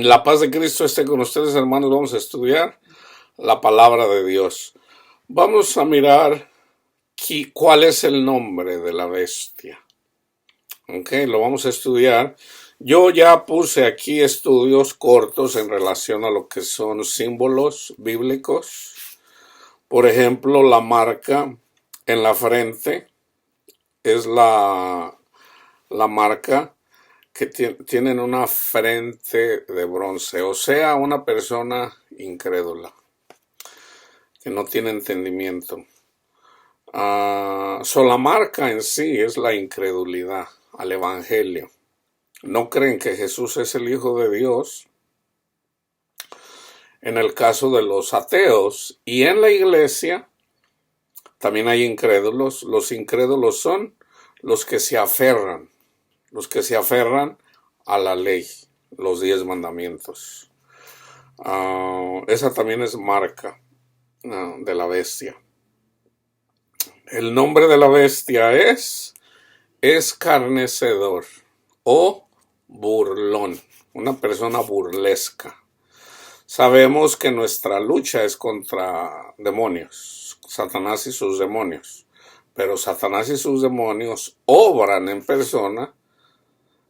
La paz de Cristo esté con ustedes, hermanos. Vamos a estudiar la palabra de Dios. Vamos a mirar cuál es el nombre de la bestia. Ok, lo vamos a estudiar. Yo ya puse aquí estudios cortos en relación a lo que son símbolos bíblicos. Por ejemplo, la marca en la frente es la marca que tienen una frente de bronce, o sea, una persona incrédula, que no tiene entendimiento. La marca en sí es la incredulidad al Evangelio. No creen que Jesús es el Hijo de Dios. En el caso de los ateos y en la iglesia también hay incrédulos. Los incrédulos son los que se aferran a la ley, los 10 mandamientos. Esa también es marca de la bestia. El nombre de la bestia es escarnecedor o burlón, una persona burlesca. Sabemos que nuestra lucha es contra demonios, Satanás y sus demonios, pero Satanás y sus demonios obran en persona.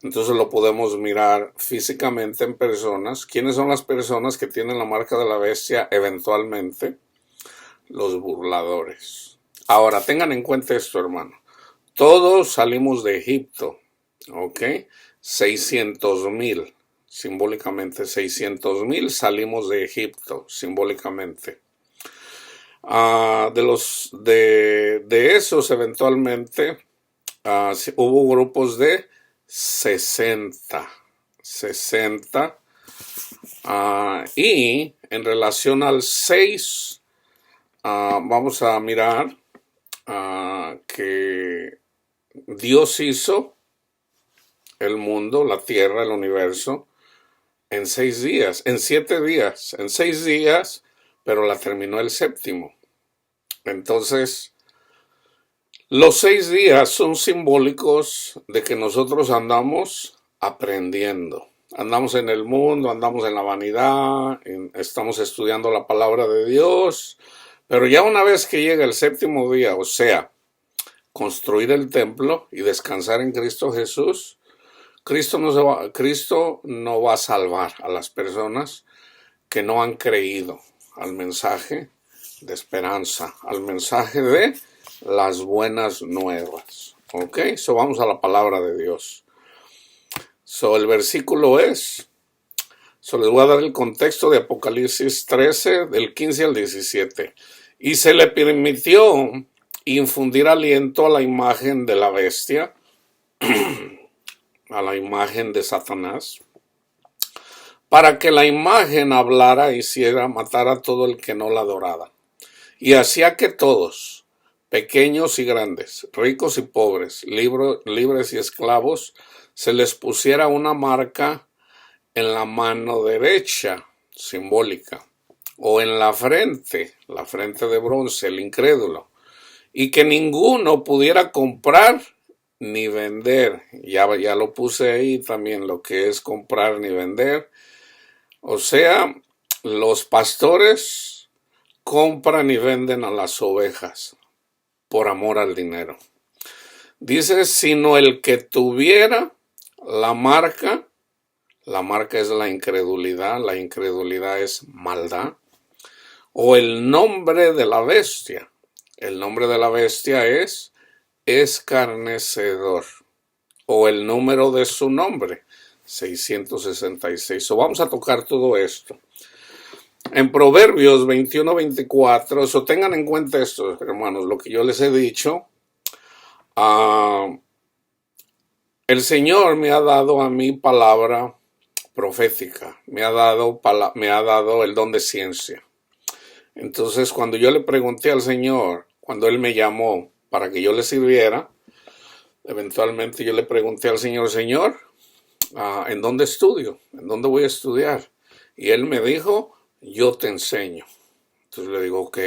Entonces lo podemos mirar físicamente en personas. ¿Quiénes son las personas que tienen la marca de la bestia eventualmente? Los burladores. Ahora, tengan en cuenta esto, hermano. Todos salimos de Egipto, ¿ok? 600,000, simbólicamente 600,000 salimos de Egipto, simbólicamente. De esos eventualmente hubo grupos de 60. Y en relación al 6, vamos a mirar que Dios hizo el mundo, la tierra, el universo en 6 días, en 7 días, en 6 días, pero la terminó el séptimo. Entonces, los 6 días son simbólicos de que nosotros andamos aprendiendo. Andamos en el mundo, andamos en la vanidad, estamos estudiando la palabra de Dios, pero ya una vez que llega el séptimo día, o sea, construir el templo y descansar en Cristo Jesús, Cristo no va a salvar a las personas que no han creído al mensaje de esperanza, al mensaje de las buenas nuevas. Ok, vamos a la palabra de Dios. El versículo es, les voy a dar el contexto de Apocalipsis 13, del 15 al 17. Y se le permitió infundir aliento a la imagen de la bestia, a la imagen de Satanás, para que la imagen hablara, matara a todo el que no la adorara. Y hacía que todos, pequeños y grandes, ricos y pobres, libres y esclavos, se les pusiera una marca en la mano derecha, simbólica, o en la frente de bronce, el incrédulo, y que ninguno pudiera comprar ni vender. Ya lo puse ahí también, lo que es comprar ni vender. O sea, los pastores compran y venden a las ovejas por amor al dinero. Dice, sino el que tuviera la marca es la incredulidad es maldad, o el nombre de la bestia. El nombre de la bestia es escarnecedor, o el número de su nombre, 666. Vamos a tocar todo esto. En Proverbios 21-24, tengan en cuenta esto, hermanos, lo que yo les he dicho. El Señor me ha dado a mí palabra profética, me ha dado el don de ciencia. Entonces, cuando yo le pregunté al Señor, cuando Él me llamó para que yo le sirviera, eventualmente yo le pregunté al Señor, ¿en dónde estudio? ¿En dónde voy a estudiar? Y Él me dijo, yo te enseño. Entonces le digo, ok.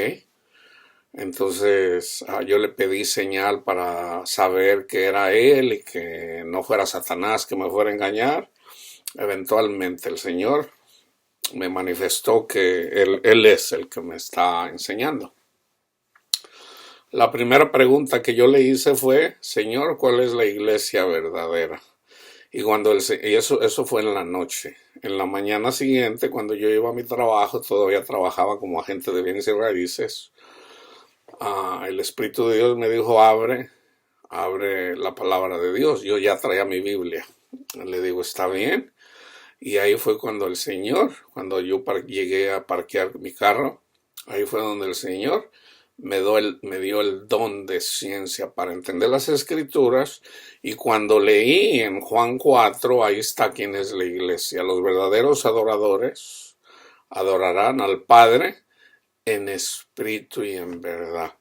Entonces yo le pedí señal para saber que era Él y que no fuera Satanás que me fuera a engañar. Eventualmente el Señor me manifestó que él es el que me está enseñando. La primera pregunta que yo le hice fue, Señor, ¿cuál es la iglesia verdadera? Y eso fue en la noche. En la mañana siguiente, cuando yo iba a mi trabajo, todavía trabajaba como agente de bienes y raíces. El Espíritu de Dios me dijo, abre la palabra de Dios. Yo ya traía mi Biblia. Le digo, está bien. Y ahí fue cuando el Señor, cuando yo llegué a parquear mi carro, ahí fue donde el Señor me dio el don de ciencia para entender las escrituras. Y cuando leí en Juan 4, ahí está quién es la iglesia. Los verdaderos adoradores adorarán al Padre en espíritu y en verdad.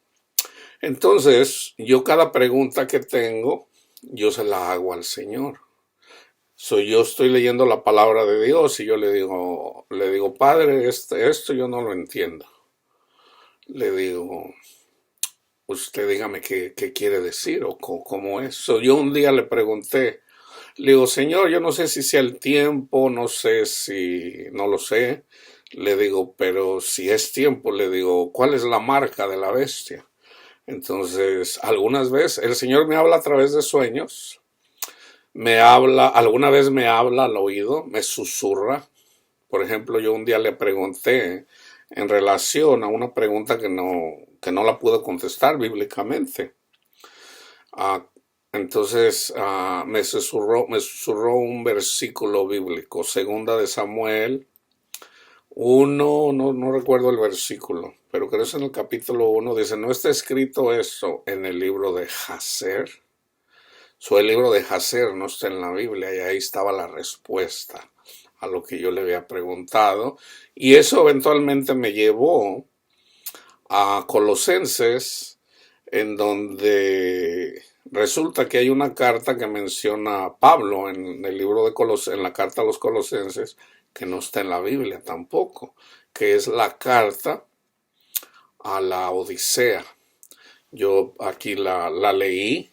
Entonces, yo cada pregunta que tengo, yo se la hago al Señor. Yo estoy leyendo la palabra de Dios y yo le digo, Padre, esto yo no lo entiendo. Le digo, usted dígame qué quiere decir o cómo es. Yo un día le pregunté, le digo, Señor, yo no sé si sea el tiempo, no sé si, no lo sé. Le digo, pero si es tiempo, le digo, ¿cuál es la marca de la bestia? Entonces, algunas veces el Señor me habla a través de sueños, alguna vez me habla al oído, me susurra. Por ejemplo, yo un día le pregunté en relación a una pregunta que no la pude contestar bíblicamente. Entonces me susurró un versículo bíblico, segunda de Samuel 1, no recuerdo el versículo, pero creo que es en el capítulo 1, dice, ¿no está escrito eso en el libro de Jaser? El libro de Jaser no está en la Biblia y ahí estaba la respuesta a lo que yo le había preguntado. Y eso eventualmente me llevó a Colosenses, en donde resulta que hay una carta que menciona a Pablo en el libro de en la carta a los Colosenses, que no está en la Biblia tampoco, que es la carta a la Odisea. Yo aquí la leí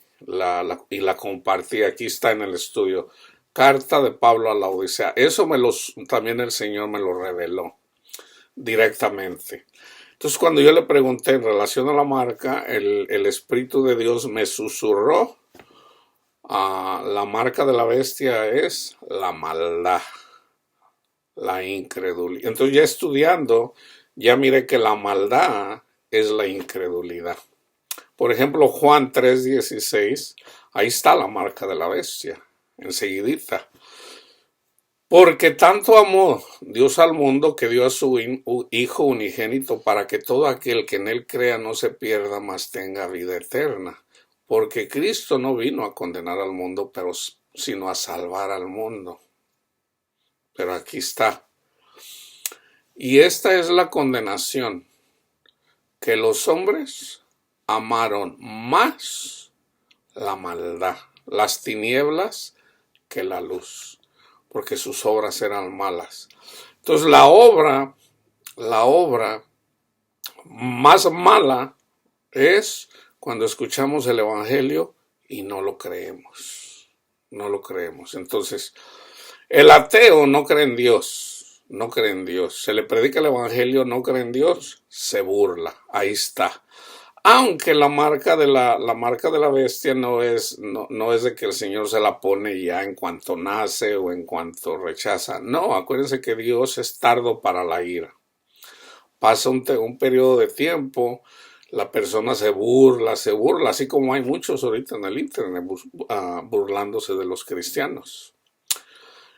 y la compartí. Aquí está en el estudio. Carta de Pablo a la Odisea. Eso también el Señor me lo reveló directamente. Entonces, cuando yo le pregunté en relación a la marca, el Espíritu de Dios me susurró. La marca de la bestia es la maldad, la incredulidad. Entonces, ya estudiando, ya miré que la maldad es la incredulidad. Por ejemplo, Juan 3:16, ahí está la marca de la bestia, enseguidita. Porque tanto amó Dios al mundo que dio a su Hijo unigénito para que todo aquel que en él crea no se pierda, mas tenga vida eterna. Porque Cristo no vino a condenar al mundo, sino a salvar al mundo. Pero aquí está. Y esta es la condenación, que los hombres amaron más la maldad, las tinieblas, que la luz, porque sus obras eran malas. Entonces la obra más mala es cuando escuchamos el Evangelio y no lo creemos. No lo creemos. Entonces, el ateo no cree en Dios. No cree en Dios. Se le predica el Evangelio, no cree en Dios, se burla. Ahí está. Aunque la marca de la bestia no es de que el Señor se la pone ya en cuanto nace o en cuanto rechaza. No, acuérdense que Dios es tardo para la ira. Pasa un periodo de tiempo, la persona se burla, así como hay muchos ahorita en el internet burlándose de los cristianos.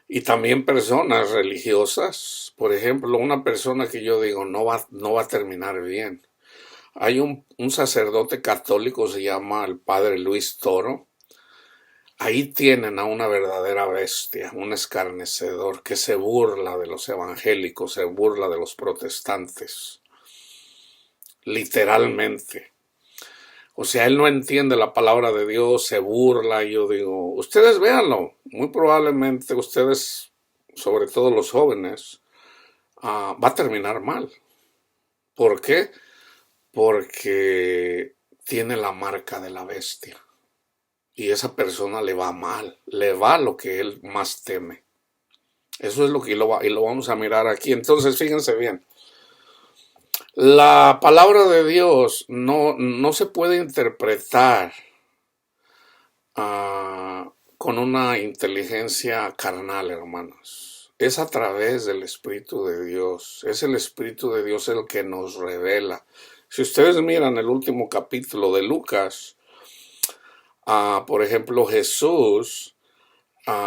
Y también personas religiosas, por ejemplo, una persona que yo digo no va a terminar bien. Hay un sacerdote católico, se llama el padre Luis Toro. Ahí tienen a una verdadera bestia, un escarnecedor que se burla de los evangélicos, se burla de los protestantes. Literalmente. O sea, él no entiende la palabra de Dios, se burla, y yo digo, ustedes véanlo, muy probablemente ustedes, sobre todo los jóvenes, va a terminar mal. ¿Por qué? Porque tiene la marca de la bestia. Y esa persona le va mal, le va lo que él más teme. Eso es lo que y lo vamos a mirar aquí. Entonces, fíjense bien. La palabra de Dios no se puede interpretar con una inteligencia carnal, hermanos. Es a través del Espíritu de Dios. Es el Espíritu de Dios el que nos revela. Si ustedes miran el último capítulo de Lucas, por ejemplo, Jesús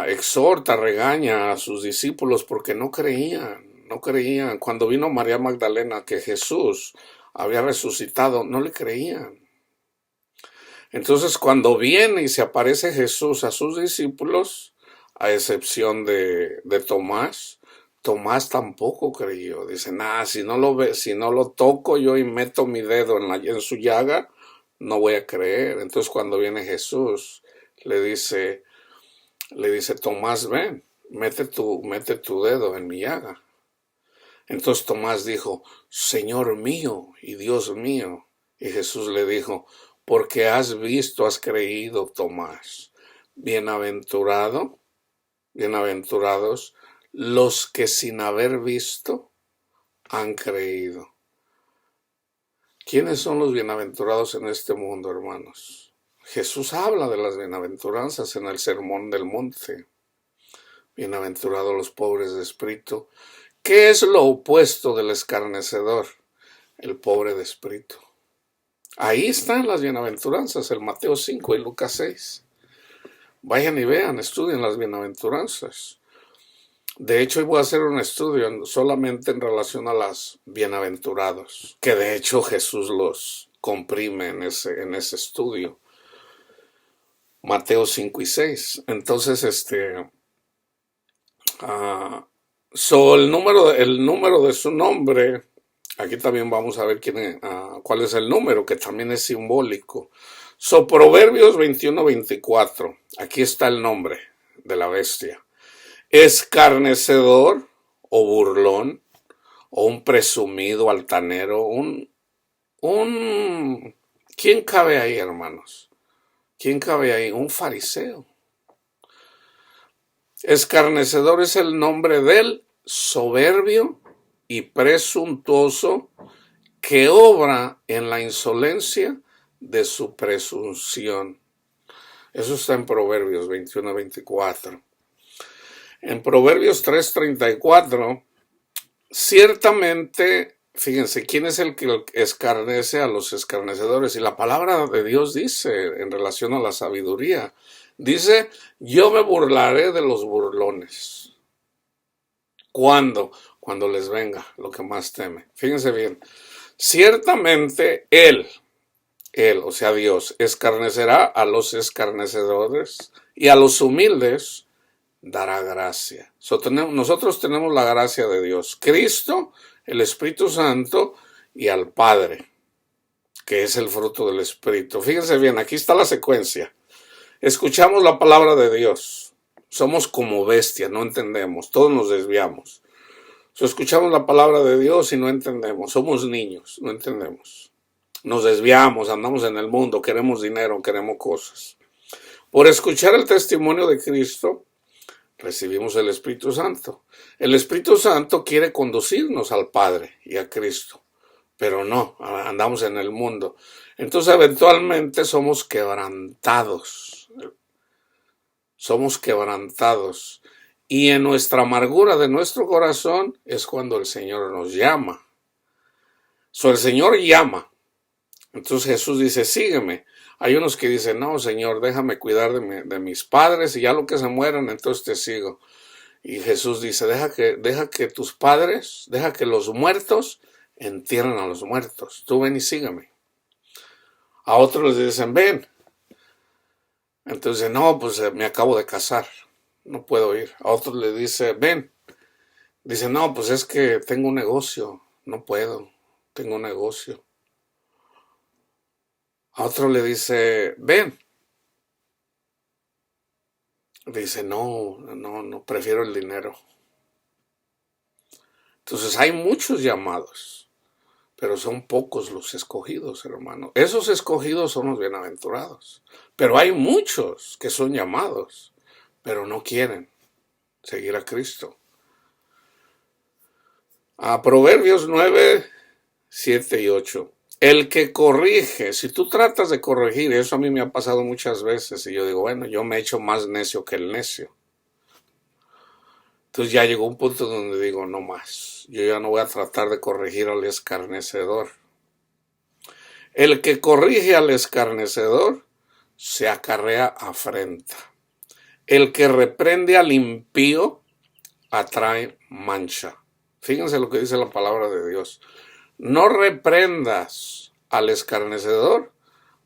exhorta, regaña a sus discípulos porque no creían, no creían. Cuando vino María Magdalena que Jesús había resucitado, no le creían. Entonces, cuando viene y se aparece Jesús a sus discípulos, a excepción de Tomás, Tomás tampoco creyó. Dice, nada, si no lo si no lo toco yo y meto mi dedo en su llaga, no voy a creer. Entonces, cuando viene Jesús, le dice, Tomás, ven, mete tu dedo en mi llaga. Entonces Tomás dijo, Señor mío y Dios mío. Y Jesús le dijo, porque has visto, has creído, Tomás. Bienaventurados los que sin haber visto han creído. ¿Quiénes son los bienaventurados en este mundo, hermanos? Jesús habla de las bienaventuranzas en el Sermón del Monte. Bienaventurados los pobres de espíritu. ¿Qué es lo opuesto del escarnecedor? El pobre de espíritu. Ahí están las bienaventuranzas, el Mateo 5 y Lucas 6. Vayan y vean, estudien las bienaventuranzas. De hecho, hoy voy a hacer un estudio solamente en relación a las bienaventurados, que de hecho Jesús los comprime en ese estudio. Mateo 5 y 6. Entonces, el número de su nombre, aquí también vamos a ver cuál es el número, que también es simbólico. Proverbios 21-24, aquí está el nombre de la bestia. Escarnecedor o burlón, o un presumido altanero, ¿quién cabe ahí, hermanos? ¿Quién cabe ahí? Un fariseo. Escarnecedor es el nombre del soberbio y presuntuoso que obra en la insolencia de su presunción. Eso está en Proverbios 21-24. En Proverbios 3:34, ciertamente, fíjense, ¿quién es el que escarnece a los escarnecedores? Y la palabra de Dios dice, en relación a la sabiduría, dice, yo me burlaré de los burlones. ¿Cuándo? Cuando les venga lo que más teme. Fíjense bien, ciertamente Él, o sea Dios, escarnecerá a los escarnecedores y a los humildes dará gracia. Nosotros tenemos la gracia de Dios, Cristo, el Espíritu Santo y al Padre, que es el fruto del Espíritu. Fíjense bien, aquí está la secuencia. Escuchamos la palabra de Dios. Somos como bestias, no entendemos, todos nos desviamos. Escuchamos la palabra de Dios y no entendemos. Somos niños, no entendemos. Nos desviamos, andamos en el mundo, queremos dinero, queremos cosas. Por escuchar el testimonio de Cristo, recibimos el Espíritu Santo. El Espíritu Santo quiere conducirnos al Padre y a Cristo, pero no, andamos en el mundo. Entonces eventualmente somos quebrantados. Somos quebrantados. Y en nuestra amargura de nuestro corazón es cuando el Señor nos llama. El Señor llama. Entonces Jesús dice, sígueme. Hay unos que dicen, no, Señor, déjame cuidar de mis padres y ya lo que se mueran, entonces te sigo. Y Jesús dice, deja que tus padres, deja que los muertos entierren a los muertos. Tú ven y sígueme. A otros les dicen, ven. Entonces, no, pues me acabo de casar. No puedo ir. A otros le dice, ven. Dice, no, pues es que tengo un negocio. No puedo. Tengo un negocio. A otro le dice, ven. Dice, no, prefiero el dinero. Entonces hay muchos llamados, pero son pocos los escogidos, hermano. Esos escogidos son los bienaventurados. Pero hay muchos que son llamados, pero no quieren seguir a Cristo. A Proverbios 9, 7 y 8. El que corrige, si tú tratas de corregir, eso a mí me ha pasado muchas veces, y yo digo, bueno, yo me he hecho más necio que el necio. Entonces ya llegó un punto donde digo, no más, yo ya no voy a tratar de corregir al escarnecedor. El que corrige al escarnecedor se acarrea afrenta. El que reprende al impío atrae mancha. Fíjense lo que dice la palabra de Dios. No reprendas al escarnecedor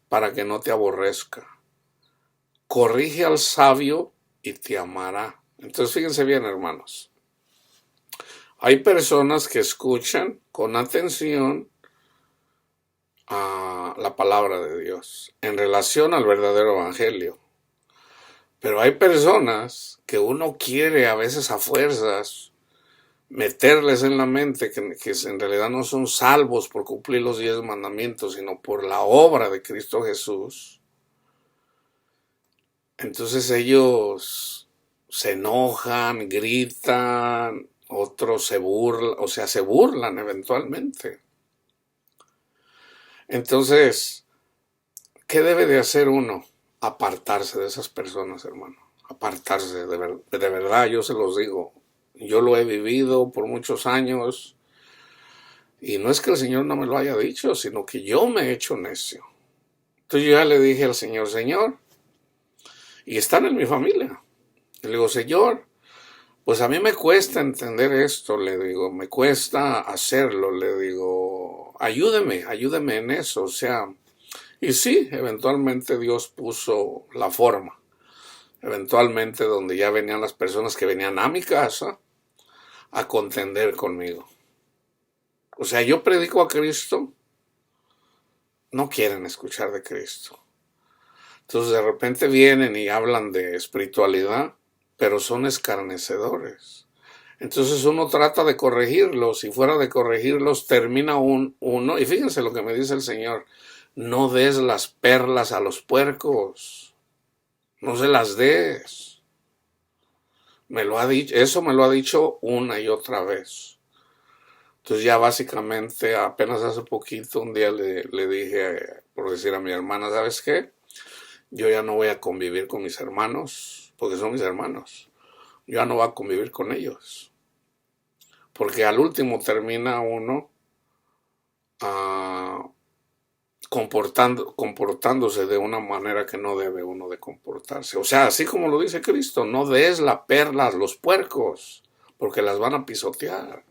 para que no te aborrezca. Corrige al sabio y te amará. Entonces fíjense bien, hermanos. Hay personas que escuchan con atención a la palabra de Dios en relación al verdadero evangelio. Pero hay personas que uno quiere a veces a fuerzas meterles en la mente que en realidad no son salvos por cumplir los 10 mandamientos, sino por la obra de Cristo Jesús. Entonces ellos se enojan, gritan, otros se burlan, o sea, se burlan eventualmente. Entonces, ¿qué debe de hacer uno? Apartarse de esas personas, hermano. Apartarse, de verdad, yo se los digo. Yo lo he vivido por muchos años y no es que el Señor no me lo haya dicho, sino que yo me he hecho necio. Entonces yo ya le dije al Señor, Señor, y están en mi familia. Y le digo, Señor, pues a mí me cuesta entender esto, le digo, me cuesta hacerlo, le digo, ayúdeme en eso, o sea, y sí, eventualmente Dios puso la forma. Eventualmente donde ya venían las personas que venían a mi casa a contender conmigo. O sea, yo predico a Cristo, no quieren escuchar de Cristo. Entonces de repente vienen y hablan de espiritualidad, pero son escarnecedores. Entonces uno trata de corregirlos y fuera de corregirlos termina uno. Y fíjense lo que me dice el Señor, no des las perlas a los puercos, no se las des. Me lo ha dicho, eso me lo ha dicho una y otra vez. Entonces ya básicamente apenas hace poquito un día le dije, por decir a mi hermana, ¿sabes qué? Yo ya no voy a convivir con mis hermanos, porque son mis hermanos. Yo ya no voy a convivir con ellos. Porque al último termina uno comportándose de una manera que no debe uno de comportarse. O sea, así como lo dice Cristo, no des la perla a los puercos, porque las van a pisotear.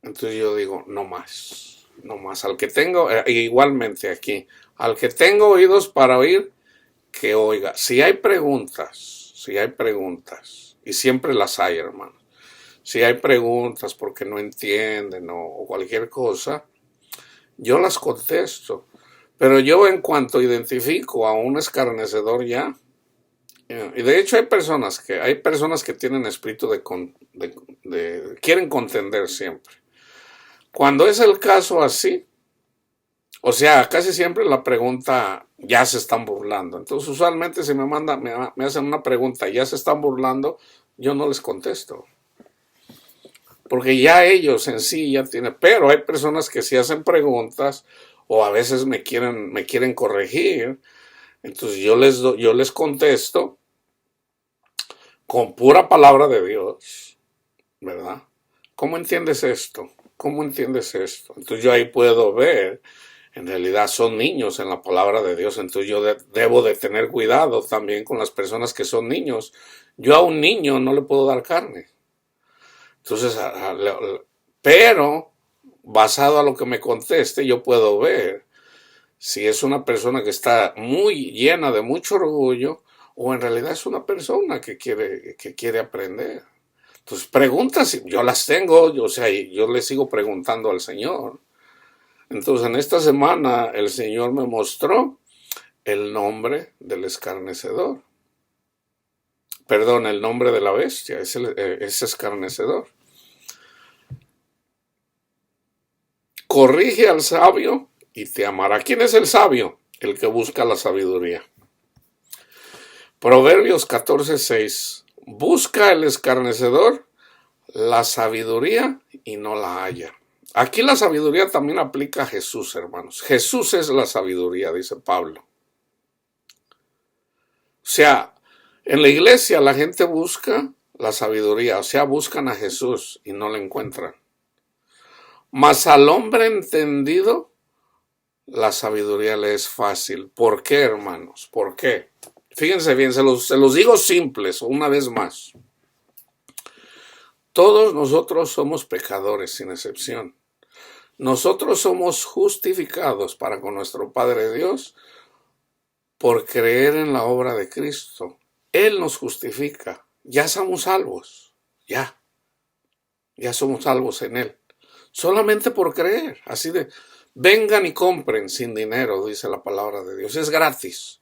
Entonces yo digo, no más, no más. Al que tengo, igualmente aquí, al que tengo oídos para oír, que oiga. Si hay preguntas, y siempre las hay, hermano. Si hay preguntas porque no entienden o cualquier cosa, yo las contesto. Pero yo en cuanto identifico a un escarnecedor ya, y de hecho hay personas que tienen espíritu quieren contender siempre. Cuando es el caso así, o sea, casi siempre la pregunta ya se están burlando. Entonces usualmente si me hacen una pregunta y ya se están burlando, yo no les contesto. Porque ya ellos en sí ya tienen, pero hay personas que sí hacen preguntas o a veces me quieren corregir. Entonces yo les contesto con pura palabra de Dios, ¿verdad? ¿Cómo entiendes esto? ¿Cómo entiendes esto? Entonces yo ahí puedo ver, en realidad son niños en la palabra de Dios, entonces yo debo de tener cuidado también con las personas que son niños. Yo a un niño no le puedo dar carne. Entonces, pero basado a lo que me conteste, yo puedo ver si es una persona que está muy llena de mucho orgullo o en realidad es una persona que quiere aprender. Entonces, preguntas, yo las tengo, yo le sigo preguntando al Señor. Entonces, en esta semana el Señor me mostró el nombre del escarnecedor. Perdón, el nombre de la bestia, es escarnecedor. Corrige al sabio y te amará. ¿Quién es el sabio? El que busca la sabiduría. Proverbios 14:6. Busca el escarnecedor la sabiduría y no la halla. Aquí la sabiduría también aplica a Jesús, hermanos. Jesús es la sabiduría, dice Pablo. O sea, en la iglesia la gente busca la sabiduría, o sea, buscan a Jesús y no la encuentran. Mas al hombre entendido, la sabiduría le es fácil. ¿Por qué, hermanos? ¿Por qué? Fíjense bien, se los digo simples, una vez más. Todos nosotros somos pecadores, sin excepción. Nosotros somos justificados para con nuestro Padre Dios por creer en la obra de Cristo. Él nos justifica. Ya somos salvos. Ya somos salvos en Él. Solamente por creer. Así de, vengan y compren sin dinero, dice la palabra de Dios. Es gratis.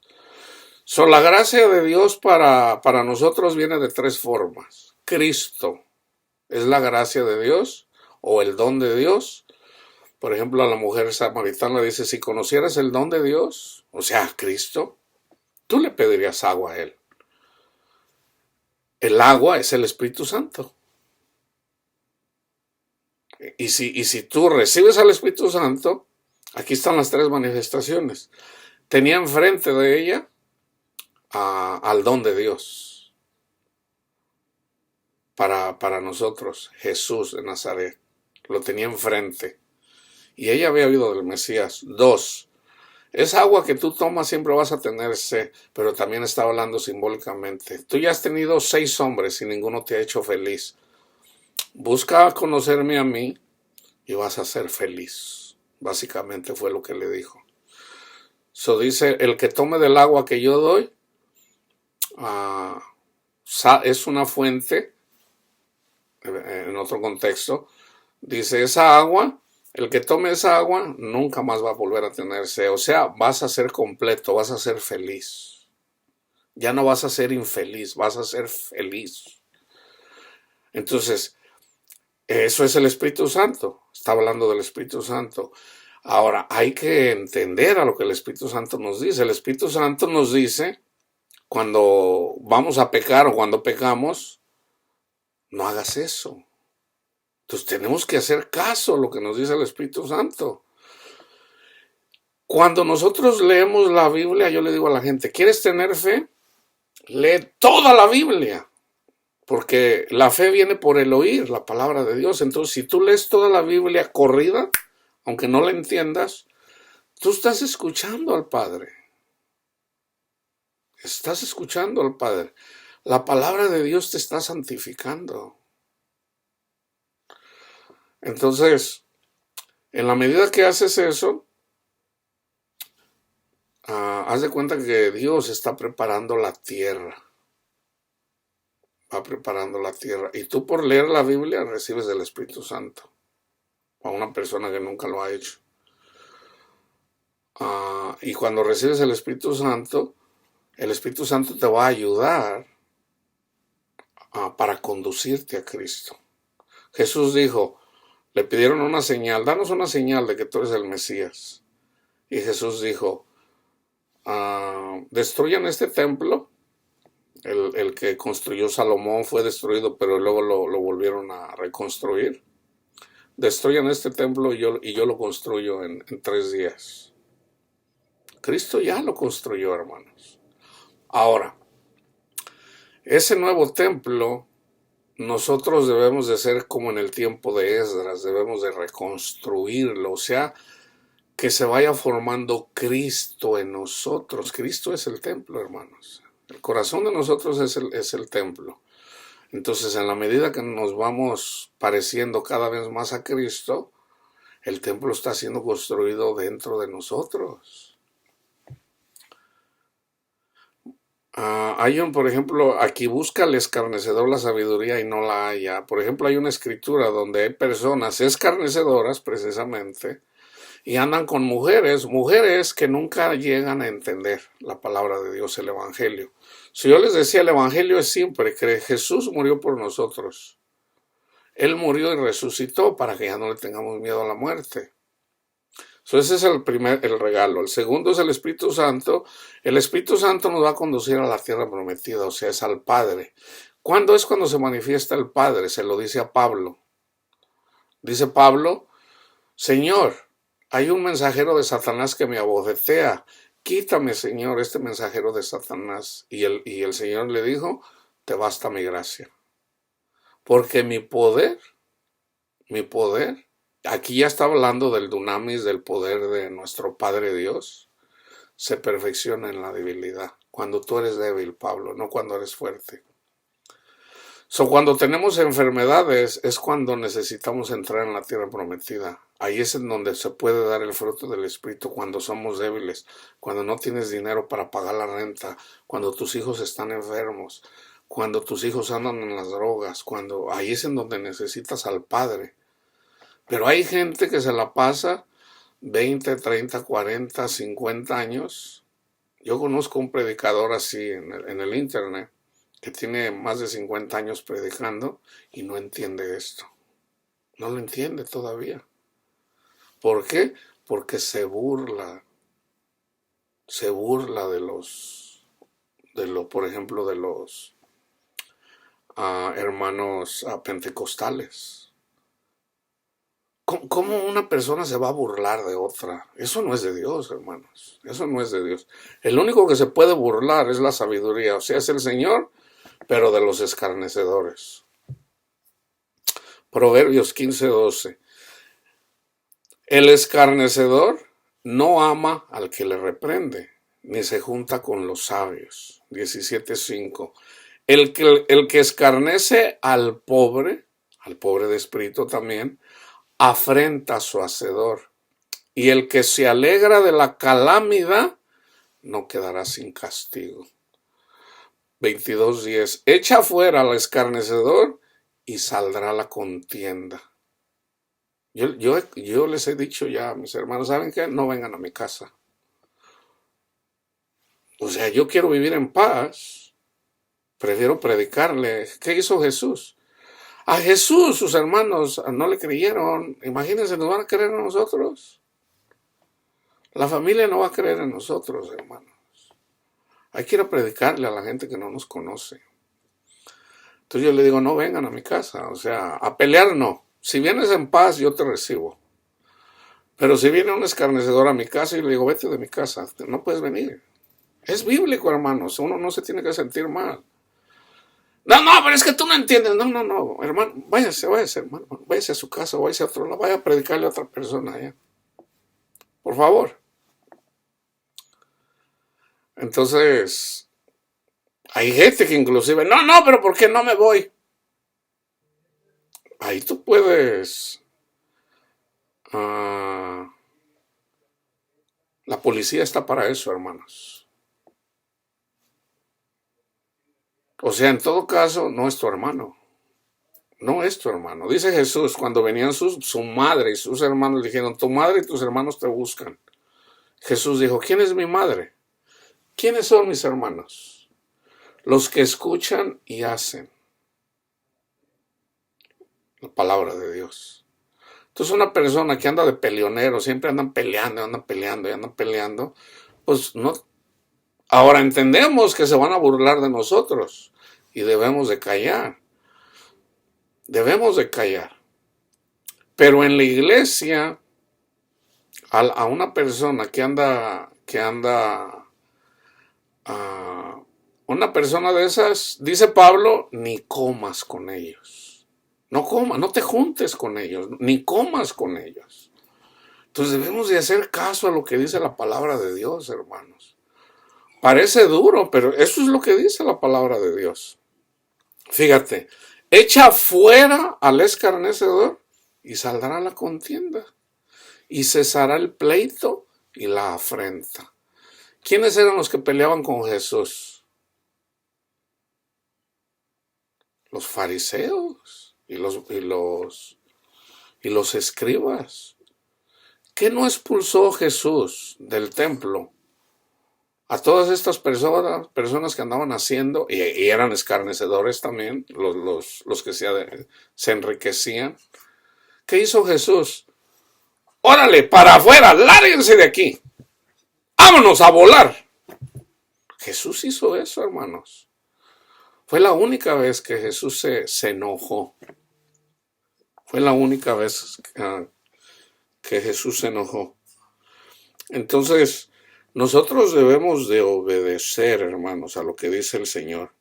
La gracia de Dios para nosotros viene de tres formas. Cristo es la gracia de Dios o el don de Dios. Por ejemplo, a la mujer samaritana le dice, si conocieras el don de Dios, o sea, Cristo, tú le pedirías agua a Él. El agua es el Espíritu Santo. Y si tú recibes al Espíritu Santo, aquí están las tres manifestaciones. Tenía enfrente de ella al don de Dios. Para nosotros, Jesús de Nazaret. Lo tenía enfrente. Y ella había oído del Mesías. 2. Esa agua que tú tomas siempre vas a tener sed, pero también está hablando simbólicamente. Tú ya has tenido 6 hombres y ninguno te ha hecho feliz. Busca conocerme a mí y vas a ser feliz. Básicamente fue lo que le dijo. Dice, el que tome del agua que yo doy es una fuente, en otro contexto, dice, esa agua, el que tome esa agua nunca más va a volver a tener sed. O sea, vas a ser completo, vas a ser feliz. Ya no vas a ser infeliz, vas a ser feliz. Entonces, eso es el Espíritu Santo. Está hablando del Espíritu Santo. Ahora, hay que entender a lo que el Espíritu Santo nos dice. El Espíritu Santo nos dice, cuando vamos a pecar o cuando pecamos, no hagas eso. Entonces tenemos que hacer caso a lo que nos dice el Espíritu Santo. Cuando nosotros leemos la Biblia, yo le digo a la gente, ¿quieres tener fe? Lee toda la Biblia. Porque la fe viene por el oír la palabra de Dios. Entonces, si tú lees toda la Biblia corrida, aunque no la entiendas, tú estás escuchando al Padre. Estás escuchando al Padre. La palabra de Dios te está santificando. Entonces, en la medida que haces eso, haz de cuenta que Dios está preparando la tierra. Va preparando la tierra. Y tú por leer la Biblia recibes el Espíritu Santo. A una persona que nunca lo ha hecho. Y cuando recibes el Espíritu Santo te va a ayudar para conducirte a Cristo. Jesús dijo, le pidieron una señal, danos una señal de que tú eres el Mesías. Y Jesús dijo, destruyan este templo. El que construyó Salomón fue destruido, pero luego lo volvieron a reconstruir. Destruyan este templo y yo lo construyo en 3 días. Cristo ya lo construyó, hermanos. Ahora, ese nuevo templo, nosotros debemos de ser como en el tiempo de Esdras, debemos de reconstruirlo, o sea, que se vaya formando Cristo en nosotros. Cristo es el templo, hermanos. El corazón de nosotros es el templo. Entonces, en la medida que nos vamos pareciendo cada vez más a Cristo, el templo está siendo construido dentro de nosotros. Por ejemplo, aquí busca el escarnecedor la sabiduría y no la halla. Por ejemplo, hay una escritura donde hay personas escarnecedoras, precisamente, y andan con mujeres que nunca llegan a entender la palabra de Dios, el Evangelio. Si yo les decía, el Evangelio es simple, que Jesús murió por nosotros. Él murió y resucitó para que ya no le tengamos miedo a la muerte. Ese es el regalo. El segundo es el Espíritu Santo. El Espíritu Santo nos va a conducir a la tierra prometida, o sea, es al Padre. ¿Cuándo es cuando se manifiesta el Padre? Se lo dice a Pablo. Dice Pablo, Señor, hay un mensajero de Satanás que me abofetea. Quítame, Señor, este mensajero de Satanás. Y el Señor le dijo, te basta mi gracia. Porque mi poder, aquí ya está hablando del dunamis, del poder de nuestro Padre Dios, se perfecciona en la debilidad. Cuando tú eres débil, Pablo, no cuando eres fuerte. Cuando tenemos enfermedades es cuando necesitamos entrar en la tierra prometida. Ahí es en donde se puede dar el fruto del Espíritu, cuando somos débiles, cuando no tienes dinero para pagar la renta, cuando tus hijos están enfermos, cuando tus hijos andan en las drogas, ahí es en donde necesitas al Padre. Pero hay gente que se la pasa 20, 30, 40, 50 años. Yo conozco un predicador así en el internet, que tiene más de 50 años predicando y no entiende esto. No lo entiende todavía. ¿Por qué? Porque se burla por ejemplo, de los hermanos pentecostales. ¿Cómo una persona se va a burlar de otra? Eso no es de Dios, hermanos. Eso no es de Dios. El único que se puede burlar es la sabiduría, o sea, es el Señor, pero de los escarnecedores. Proverbios 15:12. El escarnecedor no ama al que le reprende, ni se junta con los sabios. 17:5. El que escarnece al pobre de espíritu también, afrenta a su hacedor. Y el que se alegra de la calamidad, no quedará sin castigo. 22:10. Echa fuera al escarnecedor y saldrá la contienda. Yo les he dicho ya a mis hermanos, ¿saben qué? No vengan a mi casa. O sea, yo quiero vivir en paz. Prefiero predicarle. ¿Qué hizo Jesús? A Jesús sus hermanos no le creyeron. Imagínense, ¿nos van a creer a nosotros? La familia no va a creer en nosotros, hermanos. Hay que ir a predicarle a la gente que no nos conoce. Entonces yo le digo, no vengan a mi casa. O sea, a pelear no. Si vienes en paz, yo te recibo. Pero si viene un escarnecedor a mi casa y le digo, vete de mi casa, no puedes venir. Es bíblico, hermanos. Uno no se tiene que sentir mal. No, pero es que tú no entiendes. No, hermano, váyase, hermano. Váyase a su casa, váyase a otro lado. Vaya a predicarle a otra persona allá. Por favor. Entonces, hay gente que inclusive, no, pero ¿por qué no me voy? Ahí tú puedes... la policía está para eso, hermanos. O sea, en todo caso, no es tu hermano. No es tu hermano. Dice Jesús, cuando venían su madre y sus hermanos, dijeron, tu madre y tus hermanos te buscan. Jesús dijo, ¿quién es mi madre? ¿Quiénes son mis hermanos? Los que escuchan y hacen la palabra de Dios. Entonces una persona que anda de peleonero, siempre andan peleando, pues no. Ahora entendemos que se van a burlar de nosotros y debemos de callar. Pero en la iglesia, a una persona una persona de esas, dice Pablo, ni comas con ellos. No te juntes con ellos, ni comas con ellos. Entonces debemos de hacer caso a lo que dice la palabra de Dios, hermanos. Parece duro, pero eso es lo que dice la palabra de Dios. Fíjate, echa fuera al escarnecedor y saldrá la contienda. Y cesará el pleito y la afrenta. ¿Quiénes eran los que peleaban con Jesús? Los fariseos y los escribas. ¿Qué no expulsó Jesús del templo? A todas estas personas que andaban haciendo, y eran escarnecedores también, los que se enriquecían. ¿Qué hizo Jesús? ¡Órale, para afuera! ¡Lárguense de aquí! ¡Vámonos a volar! Jesús hizo eso, hermanos. Fue la única vez que Jesús se enojó. Fue la única vez que Jesús se enojó. Entonces, nosotros debemos de obedecer, hermanos, a lo que dice el Señor.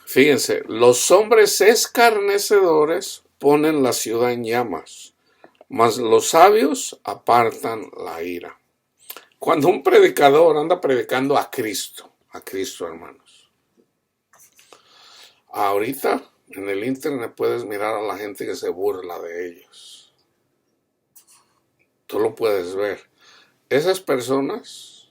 Fíjense, los hombres escarnecedores ponen la ciudad en llamas, mas los sabios apartan la ira. Cuando un predicador anda predicando a Cristo, hermanos. Ahorita en el internet puedes mirar a la gente que se burla de ellos. Tú lo puedes ver. Esas personas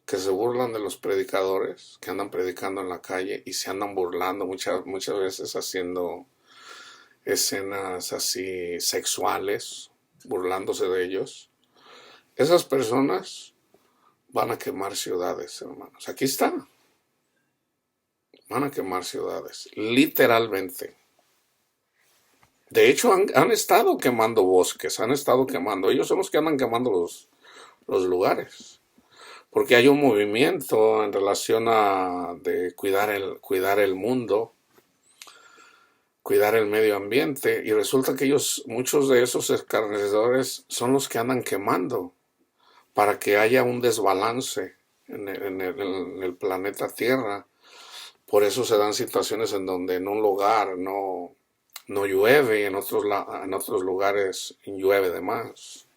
que se burlan de los predicadores, que andan predicando en la calle y se andan burlando muchas veces haciendo escenas así sexuales, burlándose de ellos. Esas personas van a quemar ciudades, hermanos. Aquí está. Van a quemar ciudades, literalmente. De hecho, han estado quemando bosques, han estado quemando. Ellos son los que andan quemando los lugares. Porque hay un movimiento en relación a de cuidar el mundo, cuidar el medio ambiente. Y resulta que muchos de esos escarnecedores son los que andan quemando para que haya un desbalance en el planeta Tierra. Por eso se dan situaciones en donde en un lugar no llueve y en otros lugares llueve de más.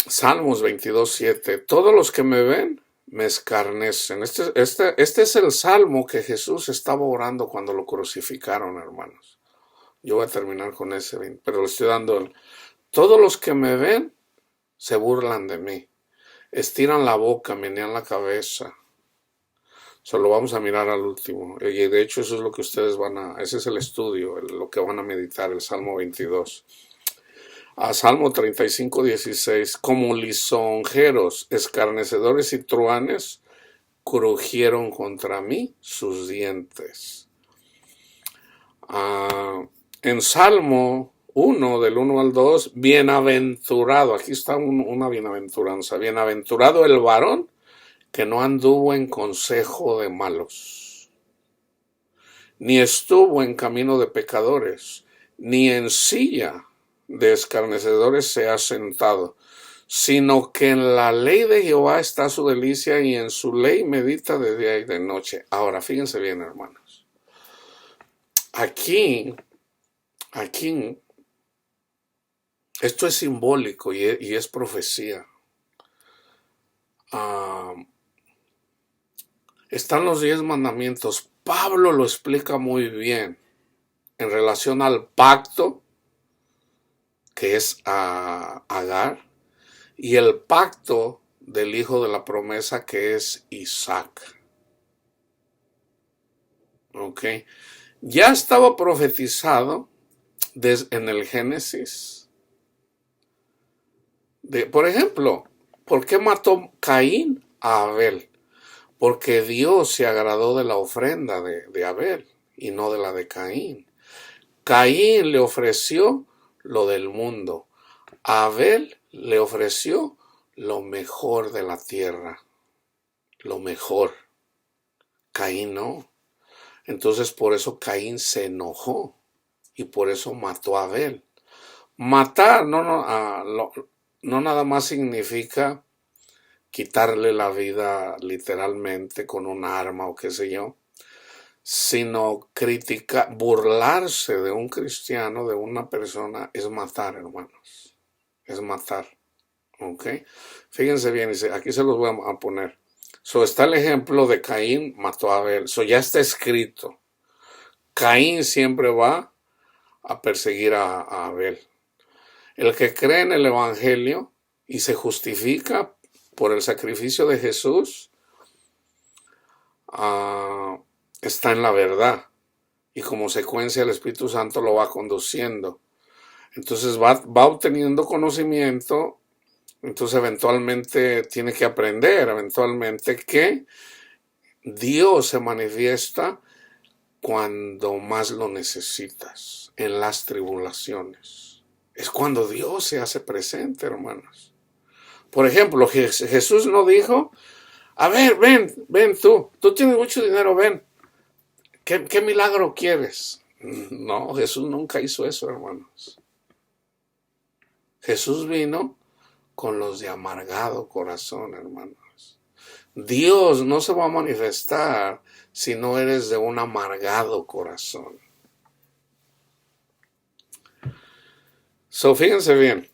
Salmos 22:7. Todos los que me ven me escarnecen. Este es el salmo que Jesús estaba orando cuando lo crucificaron, hermanos. Yo voy a terminar con ese, pero le estoy dando todos los que me ven se burlan de mí. Estiran la boca, menean la cabeza. Solo vamos a mirar al último. Y de hecho eso es lo que ustedes ese es el estudio, lo que van a meditar, el Salmo 22. A Salmo 35:16. Como lisonjeros, escarnecedores y truhanes, crujieron contra mí sus dientes. En Salmo 1, del 1 al 2, bienaventurado, aquí está una bienaventuranza, bienaventurado el varón que no anduvo en consejo de malos, ni estuvo en camino de pecadores, ni en silla de escarnecedores se ha sentado, sino que en la ley de Jehová está su delicia y en su ley medita de día y de noche. Ahora, fíjense bien, hermanos. Aquí, esto es simbólico y es profecía. Están los 10 mandamientos. Pablo lo explica muy bien en relación al pacto que es Agar y el pacto del hijo de la promesa que es Isaac. ¿Ok? Ya estaba profetizado en el Génesis. Por ejemplo, ¿por qué mató Caín a Abel? Porque Dios se agradó de la ofrenda de Abel y no de la de Caín. Caín le ofreció lo del mundo. Abel le ofreció lo mejor de la tierra. Lo mejor. Caín no. Entonces por eso Caín se enojó y por eso mató a Abel. Matar no nada más significa quitarle la vida literalmente con un arma o qué sé yo, sino burlarse de un cristiano, de una persona, es matar, hermanos. Es matar. ¿Ok? Fíjense bien, aquí se los voy a poner. Está el ejemplo de Caín mató a Abel. Ya está escrito. Caín siempre va a perseguir a Abel. El que cree en el Evangelio y se justifica por el sacrificio de Jesús, está en la verdad. Y como secuencia el Espíritu Santo lo va conduciendo. Entonces va obteniendo conocimiento. Entonces eventualmente tiene que aprender, que Dios se manifiesta cuando más lo necesitas, en las tribulaciones. es cuando Dios se hace presente, hermanos. Por ejemplo, Jesús no dijo, a ver, ven tú tienes mucho dinero, ven, ¿qué milagro quieres? No, Jesús nunca hizo eso, hermanos. Jesús vino con los de amargado corazón, hermanos. Dios no se va a manifestar si no eres de un amargado corazón. Fíjense bien,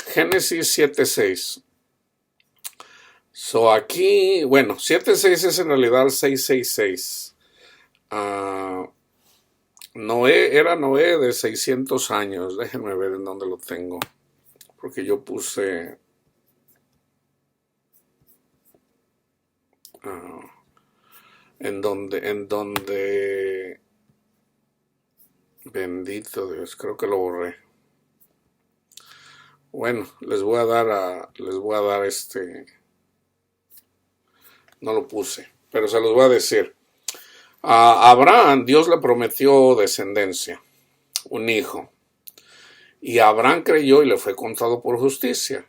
Génesis 7:6. Aquí, bueno, 7:6 es en realidad el 666. Era Noé de 600 años. Déjenme ver en dónde lo tengo. Porque yo puse... en donde... Bendito Dios, creo que lo borré. Bueno, les voy a dar no lo puse, pero se los voy a decir. A Abraham Dios le prometió descendencia, un hijo. Y Abraham creyó y le fue contado por justicia.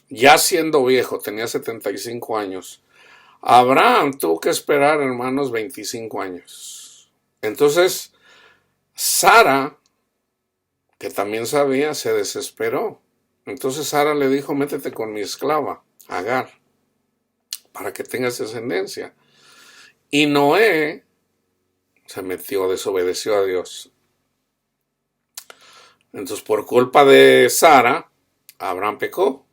Ya siendo viejo, tenía 75 años. Abraham tuvo que esperar, hermanos, 25 años. Entonces, Sara, que también sabía, se desesperó. Entonces Sara le dijo, métete con mi esclava, Agar, para que tengas descendencia. Y Noé se desobedeció a Dios. Entonces, por culpa de Sara, Abraham pecó.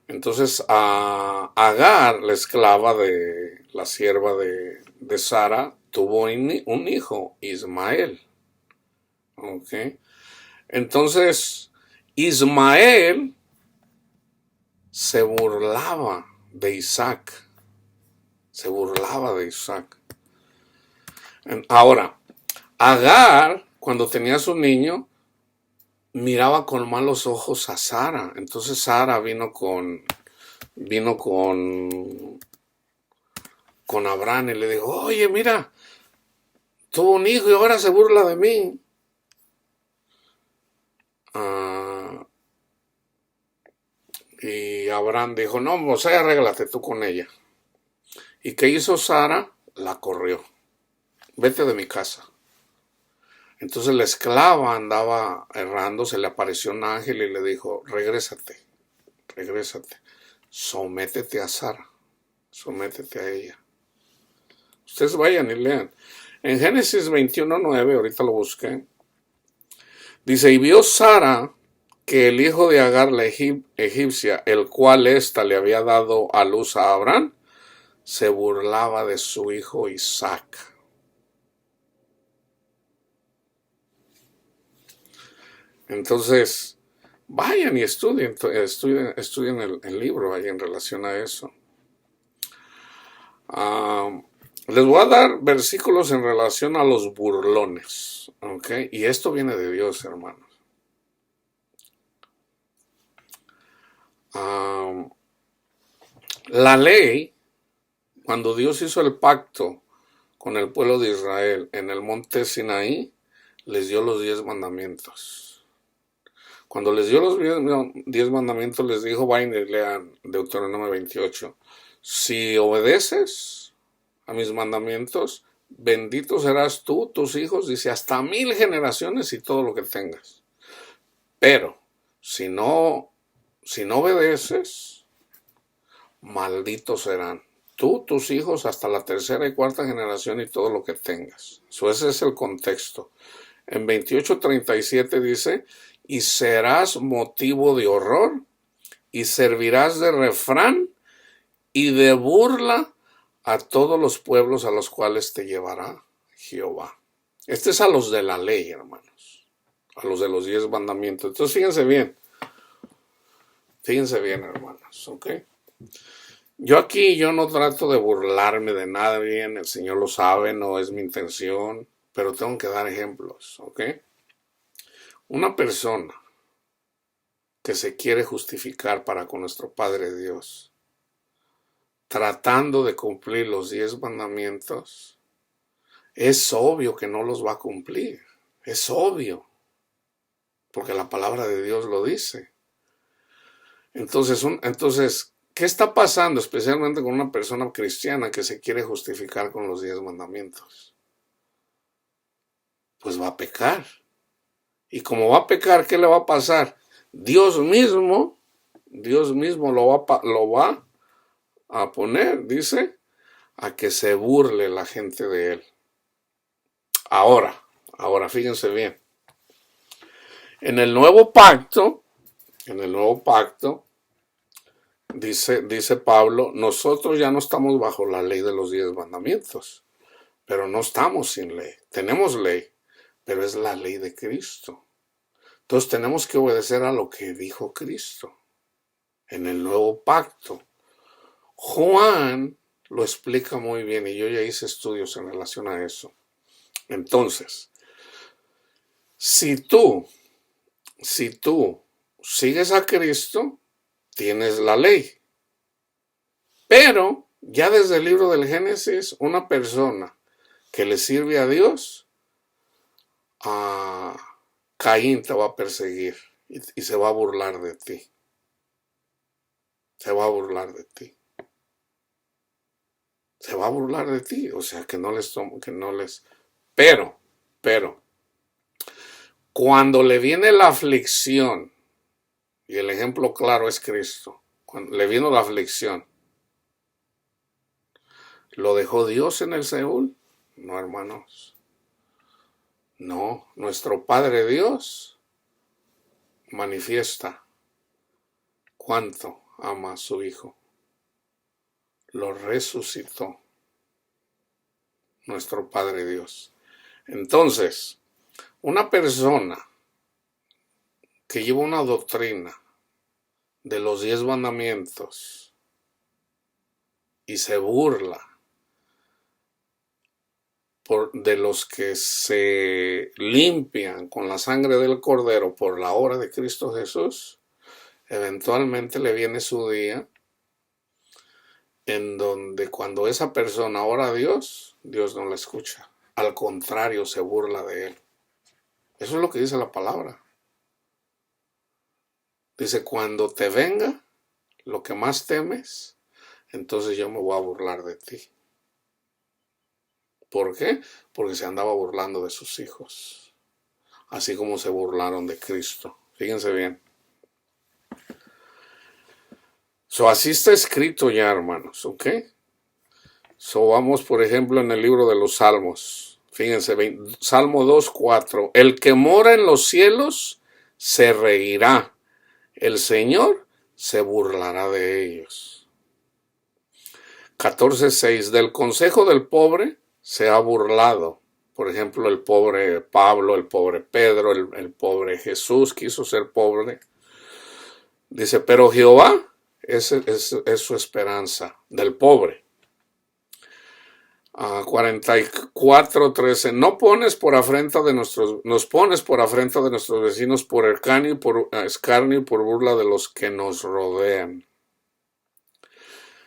Entonces, a Agar, la esclava de la sierva de Sara, tuvo un hijo, Ismael. ¿Ok? Entonces, Ismael se burlaba de Isaac. Se burlaba de Isaac. Ahora, Agar, cuando tenía su niño, miraba con malos ojos a Sara. Entonces Sara vino con Abraham y le dijo, oye, mira, tuvo un hijo y ahora se burla de mí. Y Abraham dijo, no, pues arréglate tú con ella. ¿Y qué hizo Sara? La corrió. Vete de mi casa. Entonces la esclava andaba errando, se le apareció un ángel y le dijo, regrésate, sométete a Sara, sométete a ella. Ustedes vayan y lean. En Génesis 21:9, ahorita lo busqué, dice, y vio Sara que el hijo de Agar, la egipcia, el cual ésta le había dado a luz a Abraham, se burlaba de su hijo Isaac. Entonces, vayan y estudien el libro ahí en relación a eso. Les voy a dar versículos en relación a los burlones, ¿ok? Y esto viene de Dios, hermanos. La ley, cuando Dios hizo el pacto con el pueblo de Israel en el monte Sinaí, les dio los 10 mandamientos. Cuando les dio los 10 mandamientos, les dijo, vayan y lean Deuteronomio 28. Si obedeces a mis mandamientos, bendito serás tú, tus hijos, dice, hasta 1000 generaciones y todo lo que tengas. Pero, si no obedeces, malditos serán tú, tus hijos, hasta la 3ª y 4ª generación y todo lo que tengas. Ese es el contexto. En 28:37 dice, y serás motivo de horror, y servirás de refrán y de burla a todos los pueblos a los cuales te llevará Jehová. Este es a los de la ley, hermanos, a los de los 10 mandamientos. Entonces fíjense bien, hermanos, ¿ok? Yo no trato de burlarme de nadie, el Señor lo sabe, no es mi intención, pero tengo que dar ejemplos, ¿ok? Una persona que se quiere justificar para con nuestro Padre Dios, tratando de cumplir los 10 mandamientos, es obvio que no los va a cumplir. Es obvio. porque la palabra de Dios lo dice. Entonces, ¿qué está pasando especialmente con una persona cristiana que se quiere justificar con los 10 mandamientos? Pues va a pecar. Y como va a pecar, ¿qué le va a pasar? Dios mismo lo va a poner, dice, a que se burle la gente de él. Ahora, fíjense bien. En el nuevo pacto, dice Pablo, nosotros ya no estamos bajo la ley de los 10 mandamientos, pero no estamos sin ley. Tenemos ley, pero es la ley de Cristo. Entonces tenemos que obedecer a lo que dijo Cristo en el nuevo pacto. Juan lo explica muy bien y yo ya hice estudios en relación a eso. Entonces, si tú sigues a Cristo, tienes la ley. Pero ya desde el libro del Génesis, una persona que le sirve a Dios, a Caín te va a perseguir y se va a burlar de ti. Se va a burlar de ti. Se va a burlar de ti. O sea, Pero, cuando le viene la aflicción, y el ejemplo claro es Cristo, cuando le vino la aflicción, ¿lo dejó Dios en el Seúl? No, hermanos. No, nuestro Padre Dios manifiesta cuánto ama a su Hijo. Lo resucitó nuestro Padre Dios. Entonces, una persona que lleva una doctrina de los 10 mandamientos y se burla de los que se limpian con la sangre del Cordero por la obra de Cristo Jesús, eventualmente le viene su día en donde cuando esa persona ora a Dios, Dios no la escucha. Al contrario, se burla de él. Eso es lo que dice la palabra. Dice, cuando te venga lo que más temes, entonces yo me voy a burlar de ti. ¿Por qué? Porque se andaba burlando de sus hijos, así como se burlaron de Cristo. Fíjense bien. Así está escrito ya, hermanos, ¿ok? Vamos, por ejemplo, en el libro de los Salmos. Fíjense, Salmo 2:4. El que mora en los cielos se reirá. El Señor se burlará de ellos. 14:6. Del consejo del pobre se ha burlado. Por ejemplo, el pobre Pablo, el pobre Pedro, el pobre Jesús quiso ser pobre. Dice, pero Jehová es su esperanza del pobre. 44:13. Nos pones por afrenta de nuestros vecinos por escarnio y por burla de los que nos rodean.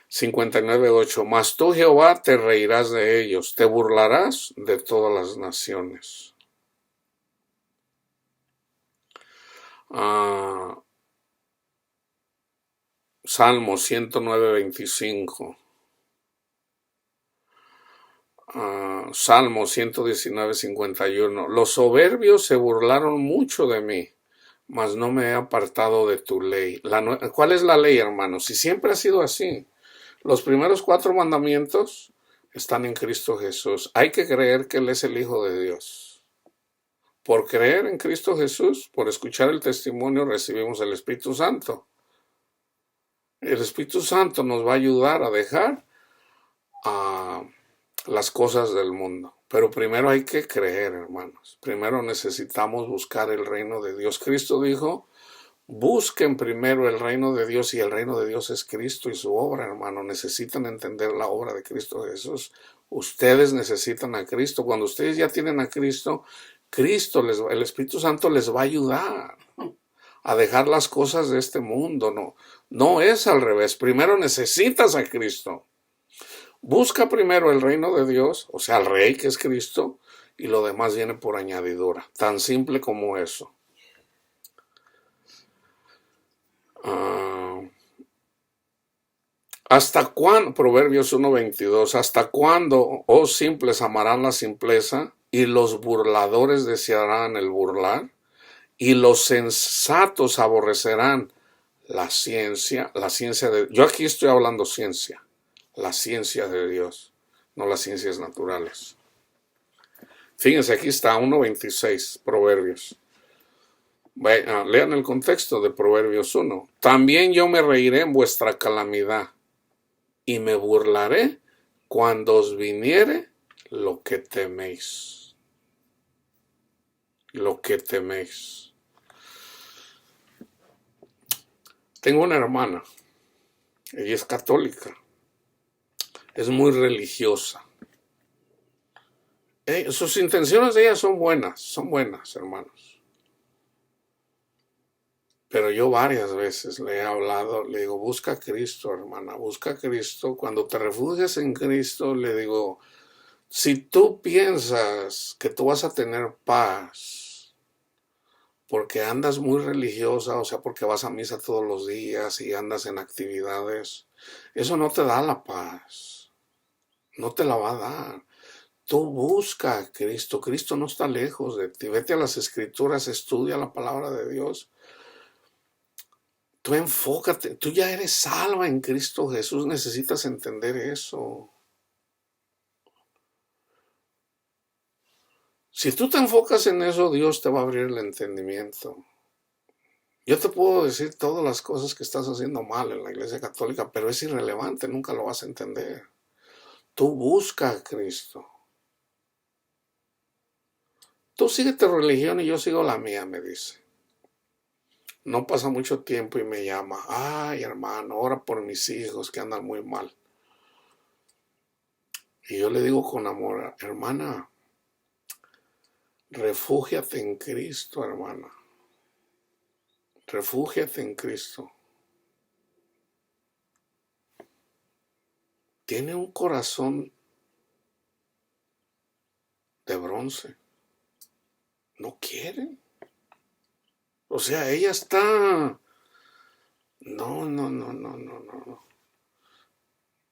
59:8. Mas tú, Jehová, te reirás de ellos, te burlarás de todas las naciones. Salmo 109:25. Salmo 119:51. Los soberbios se burlaron mucho de mí, mas no me he apartado de tu ley. ¿Cuál es la ley, hermanos? Si siempre ha sido así. Los primeros 4 mandamientos están en Cristo Jesús. Hay que creer que Él es el Hijo de Dios. Por creer en Cristo Jesús, por escuchar el testimonio, recibimos el Espíritu Santo. El Espíritu Santo nos va a ayudar a dejar las cosas del mundo. Pero primero hay que creer, hermanos. Primero necesitamos buscar el reino de Dios. Cristo dijo, busquen primero el reino de Dios, y el reino de Dios es Cristo y su obra, hermano. Necesitan entender la obra de Cristo Jesús. Ustedes necesitan a Cristo. Cuando ustedes ya tienen a Cristo, el Espíritu Santo les va a ayudar a dejar las cosas de este mundo. No es al revés. Primero necesitas a Cristo. Busca primero el reino de Dios, o sea, el Rey que es Cristo, y lo demás viene por añadidura. Tan simple como eso. Ah, ¿hasta cuándo? Proverbios 1:22. ¿Hasta cuándo, oh simples, amarán la simpleza y los burladores desearán el burlar? Y los sensatos aborrecerán la ciencia de... Yo aquí estoy hablando ciencia, la ciencia de Dios, no las ciencias naturales. Fíjense, aquí está 1:26, Proverbios. Lean el contexto de Proverbios 1. También yo me reiré en vuestra calamidad y me burlaré cuando os viniere lo que teméis. Lo que teméis. Tengo una hermana, ella es católica, es muy religiosa. Sus intenciones de ella son buenas, hermanos. Pero yo varias veces le he hablado, le digo, busca a Cristo, hermana, busca a Cristo. Cuando te refugias en Cristo, le digo, si tú piensas que tú vas a tener paz, porque andas muy religiosa, o sea, porque vas a misa todos los días y andas en actividades, eso no te da la paz, no te la va a dar. Tú busca a Cristo, Cristo no está lejos de ti, vete a las Escrituras, estudia la palabra de Dios. Tú enfócate, tú ya eres salva en Cristo Jesús, necesitas entender eso. Si tú te enfocas en eso, Dios te va a abrir el entendimiento. Yo te puedo decir todas las cosas que estás haciendo mal en la Iglesia Católica, pero es irrelevante, nunca lo vas a entender. Tú busca a Cristo. Tú sigue tu religión y yo sigo la mía, me dice. No pasa mucho tiempo y me llama. Ay, hermano, ora por mis hijos que andan muy mal. Y yo le digo con amor, hermana, refúgiate en Cristo, hermana. Refúgiate en Cristo. Tiene un corazón de bronce. No quiere. O sea, ella está... No.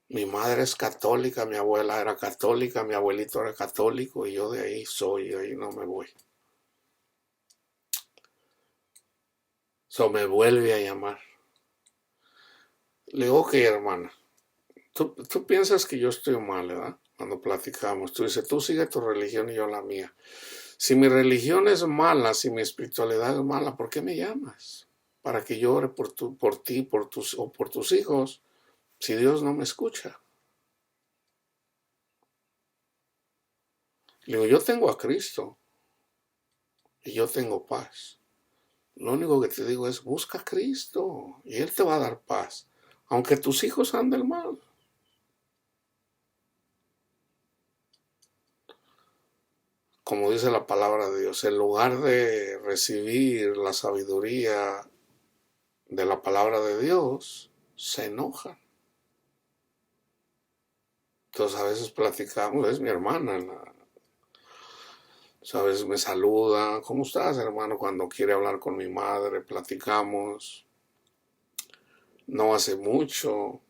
Mi madre es católica, mi abuela era católica, mi abuelito era católico y yo de ahí soy, ahí no me voy. So me vuelve a llamar. Le digo, ok, hermana, tú piensas que yo estoy mal, ¿verdad? Cuando platicamos, tú dices, tú sigue tu religión y yo la mía. Si mi religión es mala, si mi espiritualidad es mala, ¿por qué me llamas? Para que yo ore por ti, por tus hijos, si Dios no me escucha. Le digo, yo tengo a Cristo y yo tengo paz. Lo único que te digo es, busca a Cristo y Él te va a dar paz, aunque tus hijos anden mal. Como dice la palabra de Dios, en lugar de recibir la sabiduría de la palabra de Dios, se enojan. Entonces a veces platicamos, es mi hermana, a veces me saluda, ¿cómo estás, hermano? Cuando quiere hablar con mi madre, platicamos. No hace mucho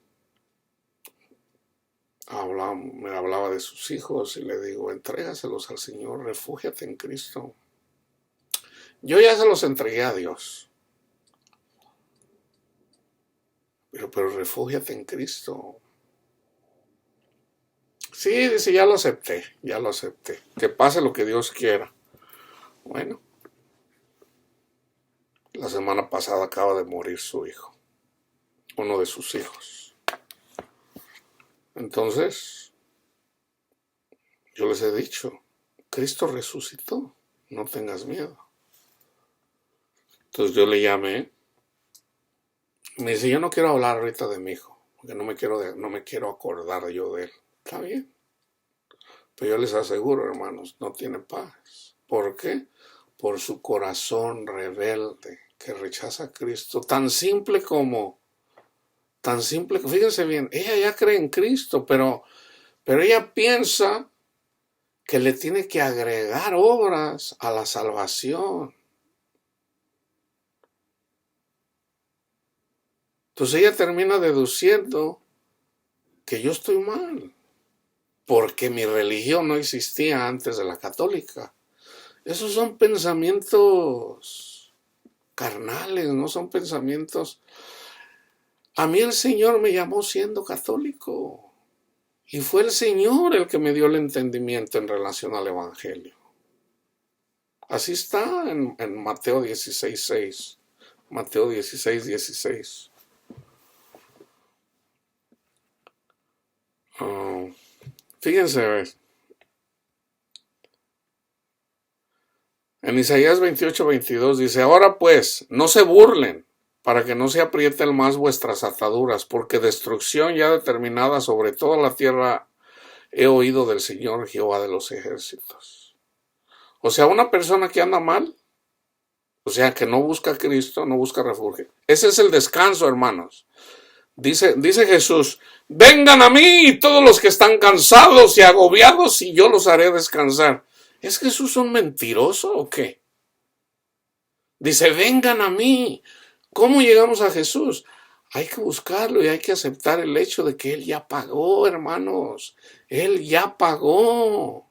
me hablaba de sus hijos y le digo, entrégaselos al Señor, refúgiate en Cristo. Yo ya se los entregué a Dios. Pero refúgiate en Cristo. Sí, dice, ya lo acepté. Que pase lo que Dios quiera. Bueno, la semana pasada acaba de morir su hijo, uno de sus hijos. Entonces, yo les he dicho, Cristo resucitó, no tengas miedo. Entonces yo le llamé, me dice, yo no quiero hablar ahorita de mi hijo, porque no me quiero acordar yo de él. Está bien, pero yo les aseguro, hermanos, no tiene paz. ¿Por qué? Por su corazón rebelde que rechaza a Cristo, tan simple, fíjense bien, ella ya cree en Cristo, pero ella piensa que le tiene que agregar obras a la salvación. Entonces ella termina deduciendo que yo estoy mal, porque mi religión no existía antes de la católica. Esos son pensamientos carnales, no son pensamientos. A mí el Señor me llamó siendo católico y fue el Señor el que me dio el entendimiento en relación al Evangelio. Así está en Mateo 16:6. Mateo 16:16. Fíjense, en Isaías 28:22 dice, ahora pues, no se burlen, para que no se aprieten más vuestras ataduras, porque destrucción ya determinada sobre toda la tierra he oído del Señor Jehová de los ejércitos. O sea, una persona que anda mal, o sea, que no busca a Cristo, no busca refugio. Ese es el descanso, hermanos. Dice Jesús, vengan a mí todos los que están cansados y agobiados y yo los haré descansar. ¿Es Jesús un mentiroso o qué? Dice, vengan a mí. ¿Cómo llegamos a Jesús? Hay que buscarlo y hay que aceptar el hecho de que Él ya pagó, hermanos. Él ya pagó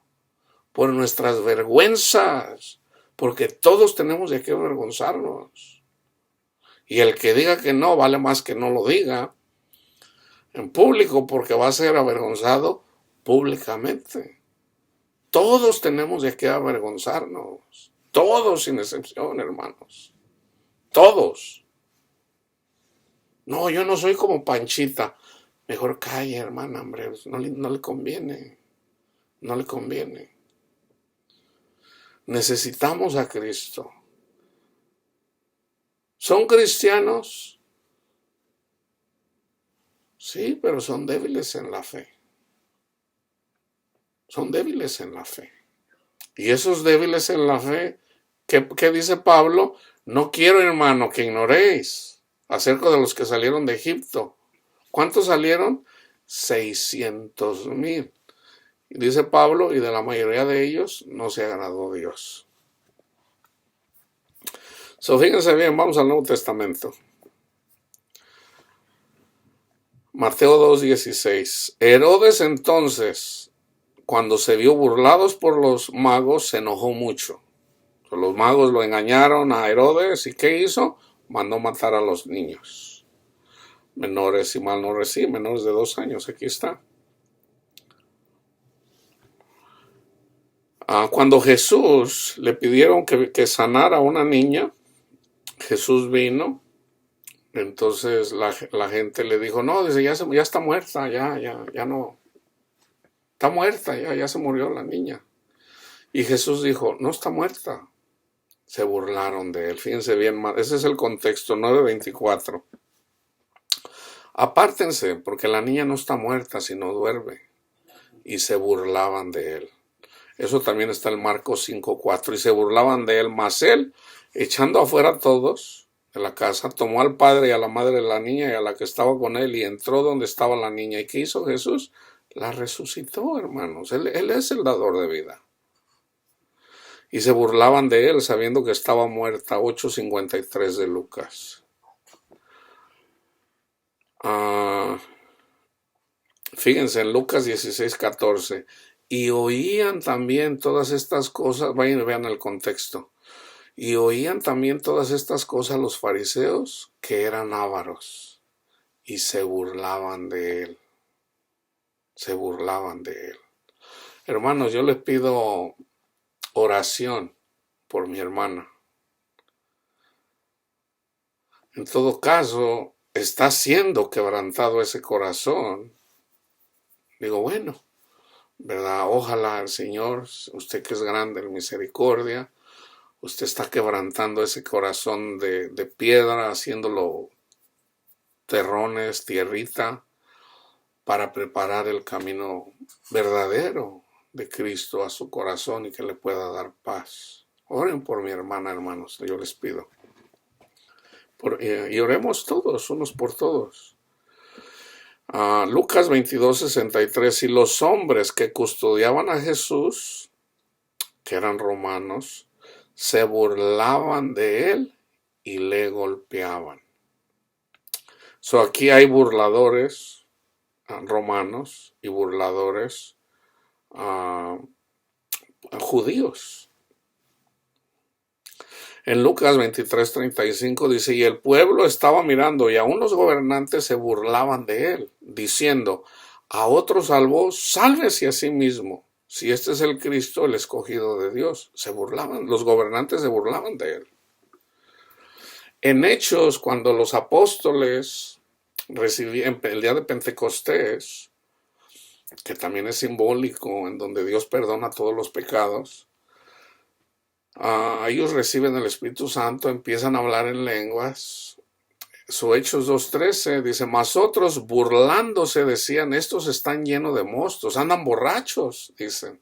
por nuestras vergüenzas, porque todos tenemos de qué avergonzarnos. Y el que diga que no, vale más que no lo diga en público, porque va a ser avergonzado públicamente. Todos tenemos de qué avergonzarnos. Todos sin excepción, hermanos. Todos. No, yo no soy como Panchita. Mejor calle, hermana, hombre. No le conviene. No le conviene. Necesitamos a Cristo. ¿Son cristianos? Sí, pero son débiles en la fe. Son débiles en la fe. Y esos débiles en la fe, ¿qué dice Pablo? No quiero, hermano, que ignoréis acerca de los que salieron de Egipto. ¿Cuántos salieron? 600,000. Y dice Pablo, y de la mayoría de ellos no se agradó Dios. Fíjense bien, vamos al Nuevo Testamento. Mateo 2:16. Herodes entonces, cuando se vio burlados por los magos, se enojó mucho. Los magos lo engañaron a Herodes, ¿y qué hizo? Mandó matar a los niños. Menores, si mal no reciben, menores de 2 años, aquí está. Cuando Jesús le pidieron que sanara a una niña, Jesús vino. Entonces la gente le dijo, no, dice, ya está muerta, ya no, está muerta, ya se murió la niña. Y Jesús dijo, no está muerta. Se burlaron de él, fíjense bien, ese es el contexto, 9:24. Apártense, porque la niña no está muerta, sino duerme. Y se burlaban de él. Eso también está en Marcos 5:4. Y se burlaban de él, mas él, echando afuera a todos de la casa, tomó al padre y a la madre de la niña y a la que estaba con él y entró donde estaba la niña. ¿Y qué hizo Jesús? La resucitó, hermanos. Él es el dador de vida. Y se burlaban de él sabiendo que estaba muerta. 8:53 de Lucas. Fíjense en Lucas 16:14. Y oían también todas estas cosas. Vayan y vean el contexto. Y oían también todas estas cosas los fariseos, que eran ávaros, y se burlaban de él. Se burlaban de él. Hermanos, yo les pido oración por mi hermana. En todo caso, está siendo quebrantado ese corazón. Digo, bueno, ¿verdad? Ojalá el Señor, usted que es grande en misericordia, usted está quebrantando ese corazón de piedra, haciéndolo terrones, tierrita, para preparar el camino verdadero de Cristo a su corazón y que le pueda dar paz. Oren por mi hermana, hermanos, yo les pido. Y oremos todos, unos por todos. Lucas 22:63. Y los hombres que custodiaban a Jesús, que eran romanos, se burlaban de él y le golpeaban. So, aquí hay burladores romanos y burladores ah, judíos. En Lucas 23:35 dice, y el pueblo estaba mirando, y aún los gobernantes se burlaban de él, diciendo, a otro salvó, sálvese a sí mismo. Si este es el Cristo, el escogido de Dios. Se burlaban, los gobernantes se burlaban de él. En Hechos, cuando los apóstoles recibían el día de Pentecostés, que también es simbólico, en donde Dios perdona todos los pecados, ellos reciben el Espíritu Santo, empiezan a hablar en lenguas. Su Hechos 2:13 dice, mas otros burlándose decían, estos están llenos de mostos, andan borrachos, dicen.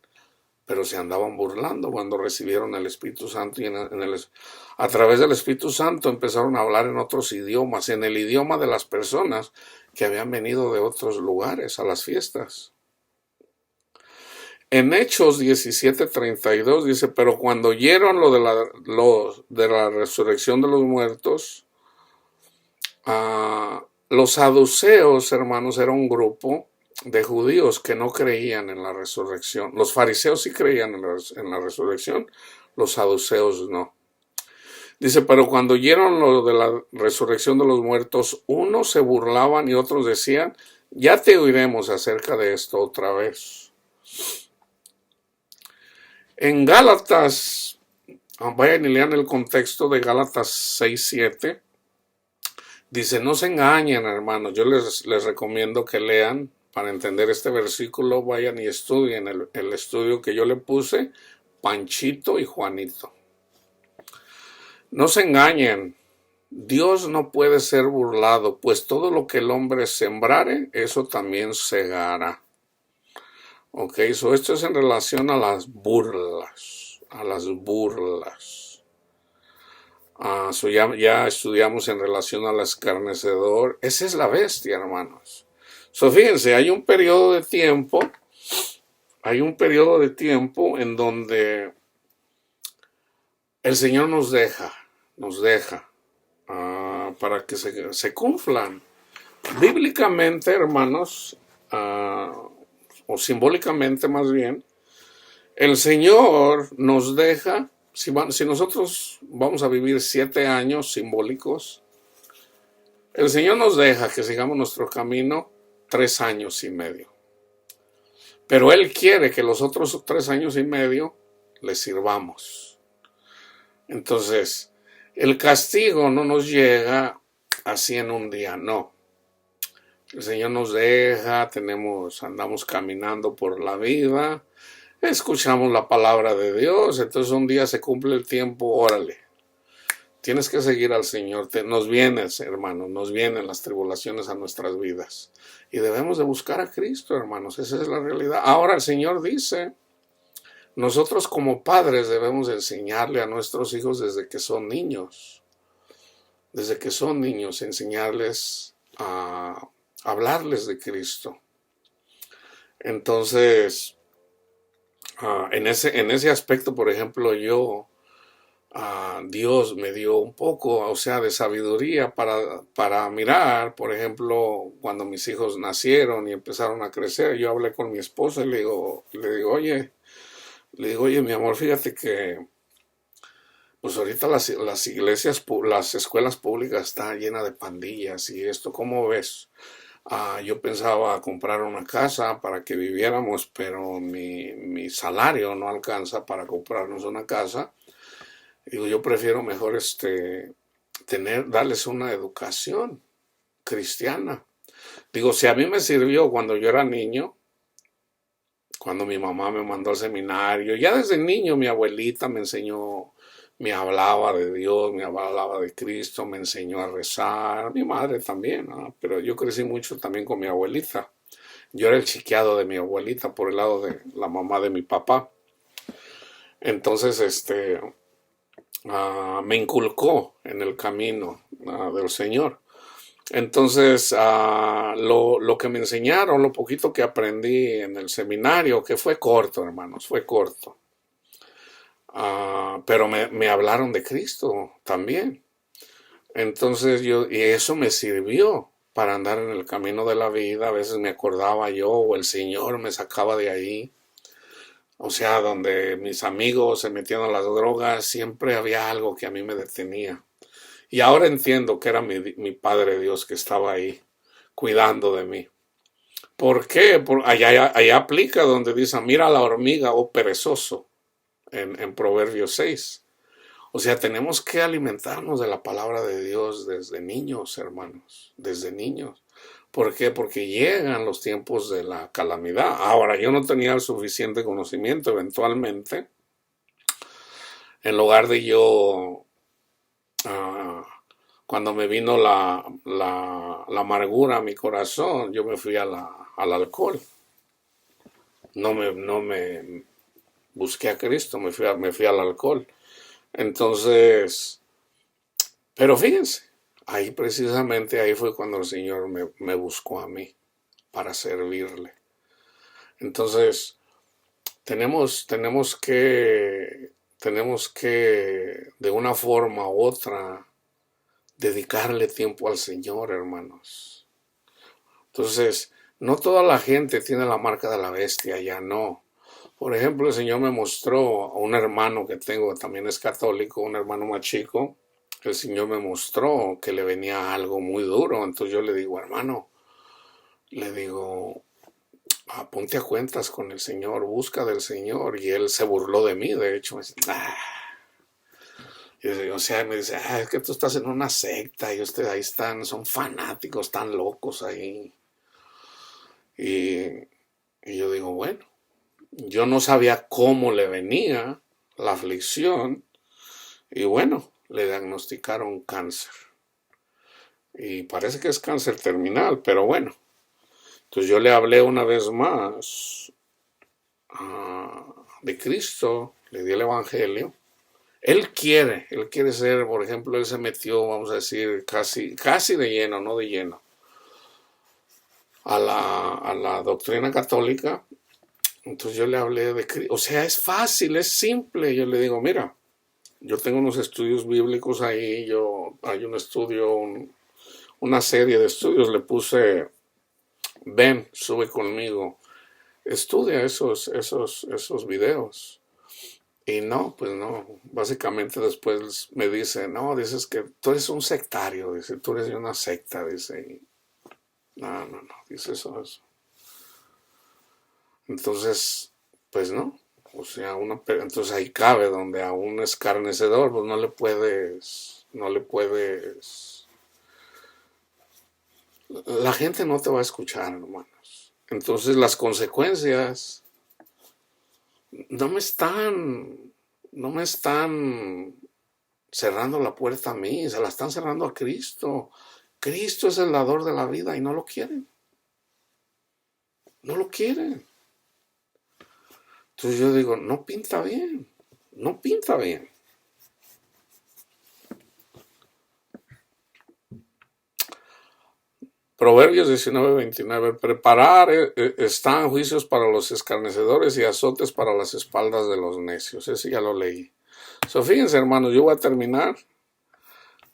Pero se andaban burlando cuando recibieron el Espíritu Santo y a través del Espíritu Santo empezaron a hablar en otros idiomas, en el idioma de las personas que habían venido de otros lugares a las fiestas. En Hechos 17:32 dice, pero cuando oyeron lo de la resurrección de los muertos, los saduceos, hermanos, era un grupo de judíos que no creían en la resurrección. Los fariseos sí creían en la resurrección, los saduceos no. Dice, pero cuando oyeron lo de la resurrección de los muertos, unos se burlaban y otros decían, ya te oiremos acerca de esto otra vez. En Gálatas, vayan y lean el contexto de Gálatas 6:7. Dice, no se engañen, hermanos. Yo les recomiendo que lean para entender este versículo. Vayan y estudien el estudio que yo le puse, Panchito y Juanito. No se engañen. Dios no puede ser burlado, pues todo lo que el hombre sembrare, eso también segará. Ok, esto es en relación a las burlas, ya estudiamos en relación al escarnecedor. Esa es la bestia, hermanos. Fíjense, hay un periodo de tiempo en donde el Señor nos deja para que se cumplan. Bíblicamente, hermanos, o simbólicamente más bien, el Señor nos deja, si nosotros vamos a vivir 7 años simbólicos, el Señor nos deja que sigamos nuestro camino 3 años y medio. Pero Él quiere que los otros 3 años y medio le sirvamos. Entonces, el castigo no nos llega así en un día, no. El Señor nos deja, andamos caminando por la vida, escuchamos la palabra de Dios, entonces un día se cumple el tiempo, órale. Tienes que seguir al Señor. Nos vienen, hermanos, nos vienen las tribulaciones a nuestras vidas. Y debemos de buscar a Cristo, hermanos. Esa es la realidad. Ahora el Señor dice, nosotros como padres debemos enseñarle a nuestros hijos desde que son niños. Desde que son niños, enseñarles a hablarles de Cristo. Entonces, en ese aspecto, por ejemplo, Dios me dio un poco, de sabiduría para mirar, por ejemplo, cuando mis hijos nacieron y empezaron a crecer, yo hablé con mi esposa y le digo, oye, mi amor, fíjate que pues ahorita las iglesias, las escuelas públicas están llenas de pandillas y esto, ¿cómo ves? Yo pensaba comprar una casa para que viviéramos, pero mi salario no alcanza para comprarnos una casa. Digo, yo prefiero mejor darles una educación cristiana. Digo, si a mí me sirvió cuando yo era niño, cuando mi mamá me mandó al seminario, ya desde niño mi abuelita me enseñó, me hablaba de Dios, me hablaba de Cristo, me enseñó a rezar, mi madre también, pero yo crecí mucho también con mi abuelita. Yo era el chiqueado de mi abuelita por el lado de la mamá de mi papá. Entonces, me inculcó en el camino del Señor. Entonces, lo que me enseñaron, lo poquito que aprendí en el seminario, que fue corto, hermanos, fue corto. Pero me hablaron de Cristo también. Entonces y eso me sirvió para andar en el camino de la vida. A veces me acordaba yo o el Señor me sacaba de ahí. O sea, donde mis amigos se metían a las drogas, siempre había algo que a mí me detenía. Y ahora entiendo que era mi Padre Dios que estaba ahí, cuidando de mí. ¿Por qué? Allá aplica donde dice, mira la hormiga, oh perezoso, en Proverbios 6. O sea, tenemos que alimentarnos de la palabra de Dios desde niños, hermanos, desde niños. ¿Por qué? Porque llegan los tiempos de la calamidad. Ahora, yo no tenía el suficiente conocimiento eventualmente. En lugar de yo, ah, cuando me vino la amargura a mi corazón, yo me fui al alcohol. No me busqué a Cristo, me fui al alcohol. Entonces, pero fíjense, ahí precisamente ahí fue cuando el Señor me buscó a mí para servirle. Entonces, tenemos que de una forma u otra dedicarle tiempo al Señor, hermanos. Entonces, no toda la gente tiene la marca de la bestia, ya no. Por ejemplo, el Señor me mostró a un hermano que tengo, que también es católico, un hermano más chico. El Señor me mostró que le venía algo muy duro. Entonces yo le digo, hermano, le digo, ponte a cuentas con el Señor, busca del Señor. Y él se burló de mí, de hecho. O sea, me dice, es que tú estás en una secta y ustedes ahí están, son fanáticos, están locos ahí. Y yo digo, bueno, yo no sabía cómo le venía la aflicción y bueno, le diagnosticaron cáncer. Y parece que es cáncer terminal, pero bueno. Entonces yo le hablé una vez más de Cristo, le di el Evangelio. Él quiere ser, por ejemplo, él se metió, vamos a decir, casi de lleno, no de lleno, a la doctrina católica. Entonces yo le hablé de Cristo. O sea, es fácil, es simple. Yo le digo, mira, yo tengo unos estudios bíblicos ahí, hay un estudio, una serie de estudios, le puse, ven, sube conmigo, estudia esos videos. Y no, pues no, básicamente después me dice, no, dices que tú eres un sectario, dice, tú eres de una secta, dice, no, dice eso. Entonces, pues no, o sea, entonces ahí cabe donde a un escarnecedor, pues no le puedes, la gente no te va a escuchar, hermanos. Entonces las consecuencias no me están cerrando la puerta a mí, se la están cerrando a Cristo. Cristo es el dador de la vida y no lo quieren. No lo quieren. Entonces yo digo, no pinta bien, no pinta bien. Proverbios 19:29, preparar están juicios para los escarnecedores y azotes para las espaldas de los necios. Ese ya lo leí. Fíjense, hermanos, yo voy a terminar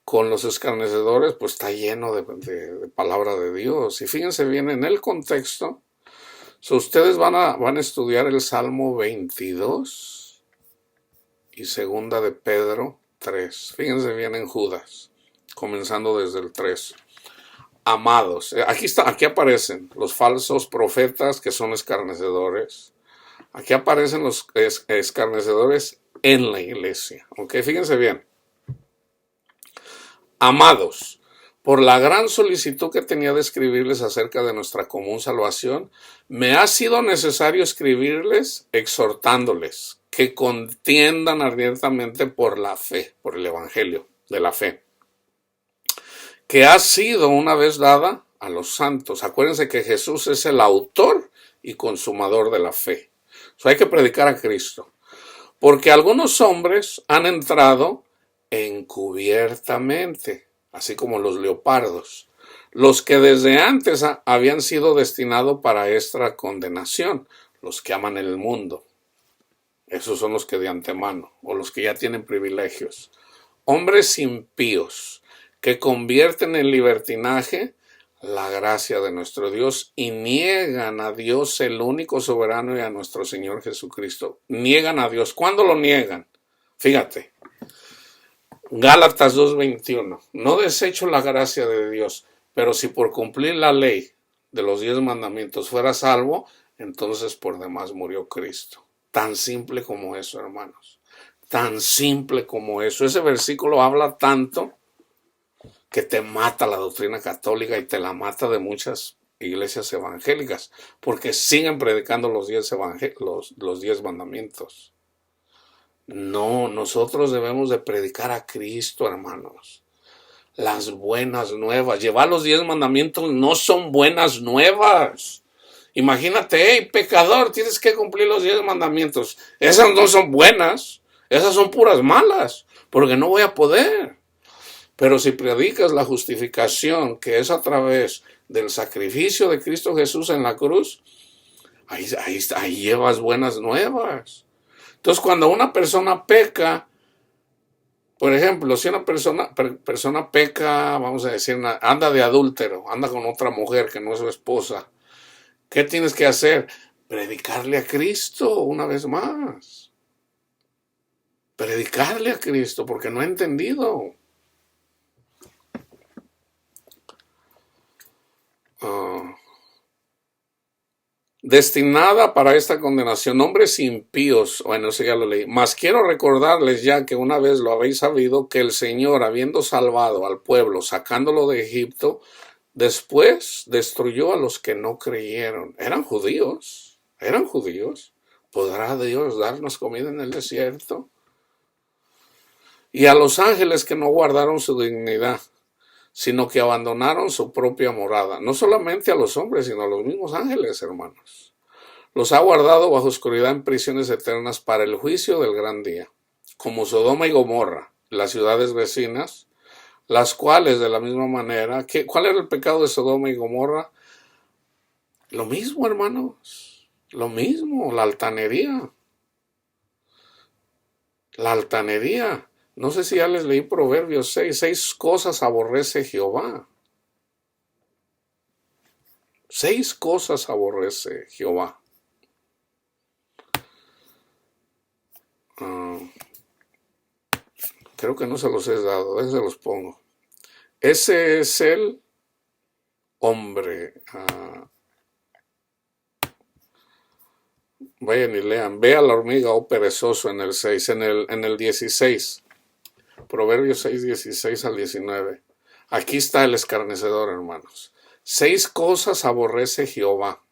con los escarnecedores, pues está lleno de palabra de Dios. Y fíjense bien en el contexto. Ustedes van a estudiar el Salmo 22 y segunda de Pedro 3. Fíjense bien en Judas, comenzando desde el 3. Amados, aquí aparecen los falsos profetas que son escarnecedores. Aquí aparecen los escarnecedores en la iglesia. ¿Ok? Fíjense bien. Amados, por la gran solicitud que tenía de escribirles acerca de nuestra común salvación, me ha sido necesario escribirles exhortándoles que contiendan ardientemente por la fe, por el evangelio de la fe, que ha sido una vez dada a los santos. Acuérdense que Jesús es el autor y consumador de la fe. Hay que predicar a Cristo. Porque algunos hombres han entrado encubiertamente, así como los leopardos, los que desde antes habían sido destinados para esta condenación, los que aman el mundo. Esos son los que de antemano, o los que ya tienen privilegios. Hombres impíos, que convierten en libertinaje la gracia de nuestro Dios y niegan a Dios el único soberano y a nuestro Señor Jesucristo. Niegan a Dios. ¿Cuándo lo niegan? Fíjate. Gálatas 2:21. No desecho la gracia de Dios, pero si por cumplir la ley de los 10 mandamientos fuera salvo, entonces por demás murió Cristo. Tan simple como eso, hermanos. Tan simple como eso. Ese versículo habla tanto que te mata la doctrina católica y te la mata de muchas iglesias evangélicas, porque siguen predicando los 10 mandamientos. No, nosotros debemos de predicar a Cristo, hermanos. Las buenas nuevas. Llevar los 10 mandamientos no son buenas nuevas. Imagínate, hey, pecador, tienes que cumplir los 10 mandamientos. Esas no son buenas, esas son puras malas, porque no voy a poder. Pero si predicas la justificación, que es a través del sacrificio de Cristo Jesús en la cruz, ahí llevas buenas nuevas. Entonces, cuando una persona peca, por ejemplo, si una persona peca, vamos a decir, anda de adúltero, anda con otra mujer que no es su esposa, ¿qué tienes que hacer? Predicarle a Cristo una vez más. Predicarle a Cristo, porque no ha entendido. Destinada para esta condenación, hombres impíos, bueno, eso ya lo leí, mas quiero recordarles ya que una vez lo habéis sabido, que el Señor, habiendo salvado al pueblo, sacándolo de Egipto, después destruyó a los que no creyeron. Eran judíos. ¿Podrá Dios darnos comida en el desierto? Y a los ángeles que no guardaron su dignidad, sino que abandonaron su propia morada. No solamente a los hombres, sino a los mismos ángeles, hermanos. Los ha guardado bajo oscuridad en prisiones eternas para el juicio del gran día, como Sodoma y Gomorra, las ciudades vecinas, las cuales de la misma manera, ¿cuál era el pecado de Sodoma y Gomorra? Lo mismo, hermanos, lo mismo, la altanería. La altanería. No sé si ya les leí Proverbios 6. 6 cosas aborrece Jehová. 6 cosas aborrece Jehová. Creo que no se los he dado, se los pongo. Ese es el hombre. Vayan y lean. Ve a la hormiga, oh perezoso, en el 6. En el 16. Proverbios 6, 16 al 19. Aquí está el escarnecedor, hermanos. 6 cosas aborrece Jehová,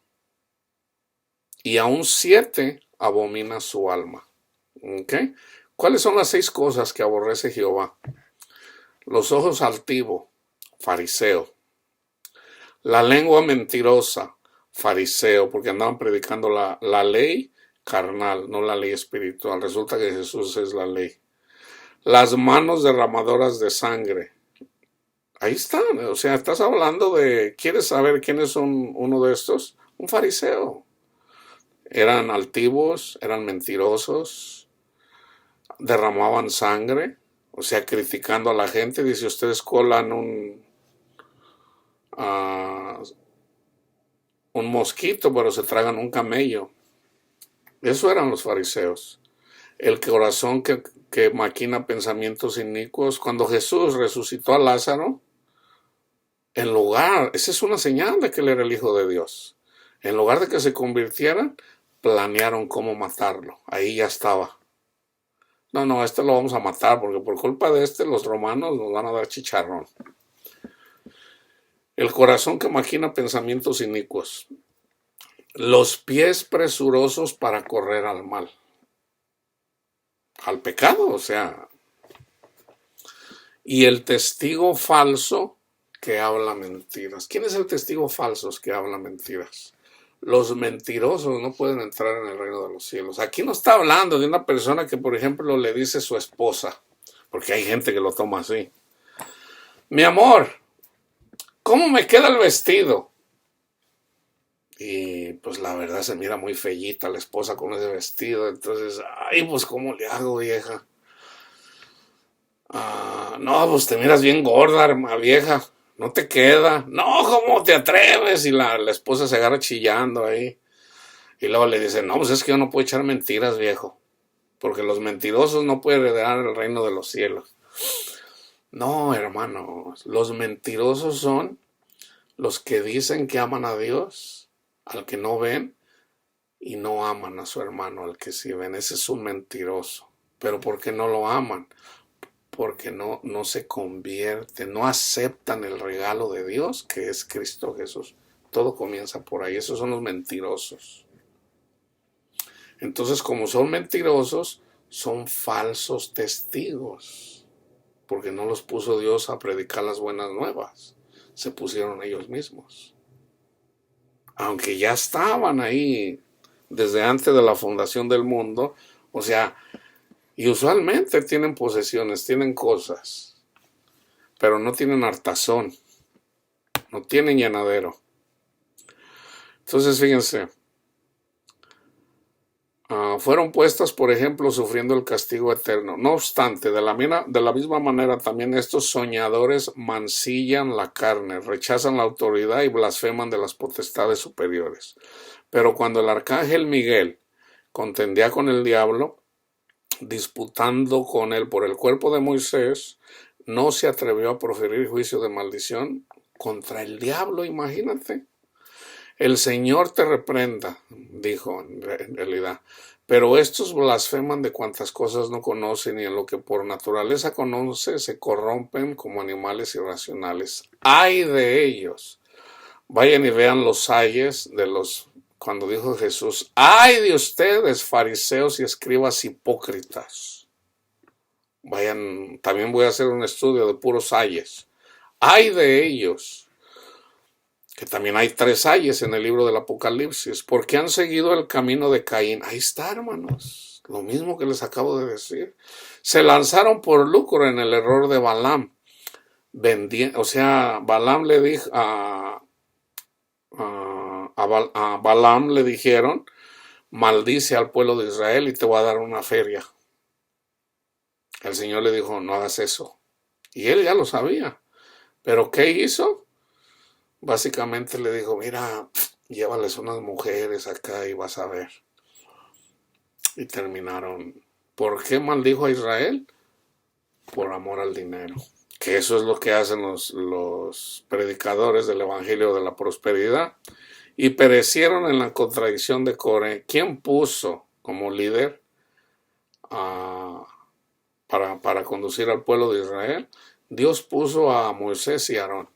y aún 7 abomina su alma. ¿Okay? ¿Cuáles son las 6 cosas que aborrece Jehová? Los ojos altivos, fariseo. La lengua mentirosa, fariseo, porque andaban predicando la ley carnal, no la ley espiritual. Resulta que Jesús es la ley. Las manos derramadoras de sangre. Ahí están, o sea, estás hablando de, ¿quieres saber quiénes son uno de estos? Un fariseo. Eran altivos, eran mentirosos, derramaban sangre, o sea, criticando a la gente. Dice, ustedes colan un mosquito, pero se tragan un camello. Eso eran los fariseos. El corazón que maquina pensamientos inicuos. Cuando Jesús resucitó a Lázaro, esa es una señal de que él era el Hijo de Dios. En lugar de que se convirtieran, planearon cómo matarlo. Ahí ya estaba. No, este lo vamos a matar, porque por culpa de los romanos nos van a dar chicharrón. El corazón que maquina pensamientos inicuos. Los pies presurosos para correr al mal. Al pecado, o sea. Y el testigo falso que habla mentiras. ¿Quién es el testigo falso que habla mentiras? Los mentirosos no pueden entrar en el reino de los cielos. Aquí no está hablando de una persona que, por ejemplo, le dice a su esposa, porque hay gente que lo toma así. Mi amor, ¿cómo me queda el vestido? Y pues la verdad se mira muy fellita la esposa con ese vestido. Entonces, pues ¿cómo le hago, vieja? No, pues te miras bien gorda, vieja. no te queda. No, ¿cómo te atreves? Y la esposa se agarra chillando ahí. Y luego le dice, no, pues es que yo no puedo echar mentiras, viejo, porque los mentirosos no pueden heredar el reino de los cielos. No, hermanos, los mentirosos son los que dicen que aman a Dios, al que no ven, y no aman a su hermano, al que sí ven. Ese es un mentiroso. ¿Pero por qué no lo aman? Porque no se convierten, no aceptan el regalo de Dios, que es Cristo Jesús. Todo comienza por ahí. Esos son los mentirosos. Entonces, como son mentirosos, son falsos testigos, porque no los puso Dios a predicar las buenas nuevas. Se pusieron ellos mismos. Aunque ya estaban ahí desde antes de la fundación del mundo, o sea, y usualmente tienen posesiones, tienen cosas, pero no tienen hartazón, no tienen llenadero. Entonces, fíjense, fueron puestas, por ejemplo, sufriendo el castigo eterno. No obstante, de la misma manera, también estos soñadores mancillan la carne, rechazan la autoridad y blasfeman de las potestades superiores. Pero cuando el arcángel Miguel contendía con el diablo, disputando con él por el cuerpo de Moisés, no se atrevió a proferir juicio de maldición contra el diablo, imagínate. El Señor te reprenda, dijo en realidad, pero estos blasfeman de cuantas cosas no conocen y en lo que por naturaleza conoce se corrompen como animales irracionales. ¡Ay de ellos! Vayan y vean los ayes de los, cuando dijo Jesús, ¡ay de ustedes, fariseos y escribas hipócritas! Vayan, también voy a hacer un estudio de puros ayes. ¡Ay de ellos! Que también hay 3 ayes en el libro del Apocalipsis, porque han seguido el camino de Caín. Ahí está, hermanos, lo mismo que les acabo de decir. Se lanzaron por lucro en el error de Balaam. O sea, Balaam le dijo a Balaam le dijeron, maldice al pueblo de Israel y te voy a dar una feria. El Señor le dijo, no hagas eso. Y él ya lo sabía. ¿Pero qué hizo? Básicamente le dijo, mira, llévales unas mujeres acá y vas a ver. Y terminaron. ¿Por qué maldijo a Israel? Por amor al dinero. Que eso es lo que hacen los predicadores del Evangelio de la Prosperidad. Y perecieron en la contradicción de Coré. ¿Quién puso como líder para conducir al pueblo de Israel? Dios puso a Moisés y Aarón.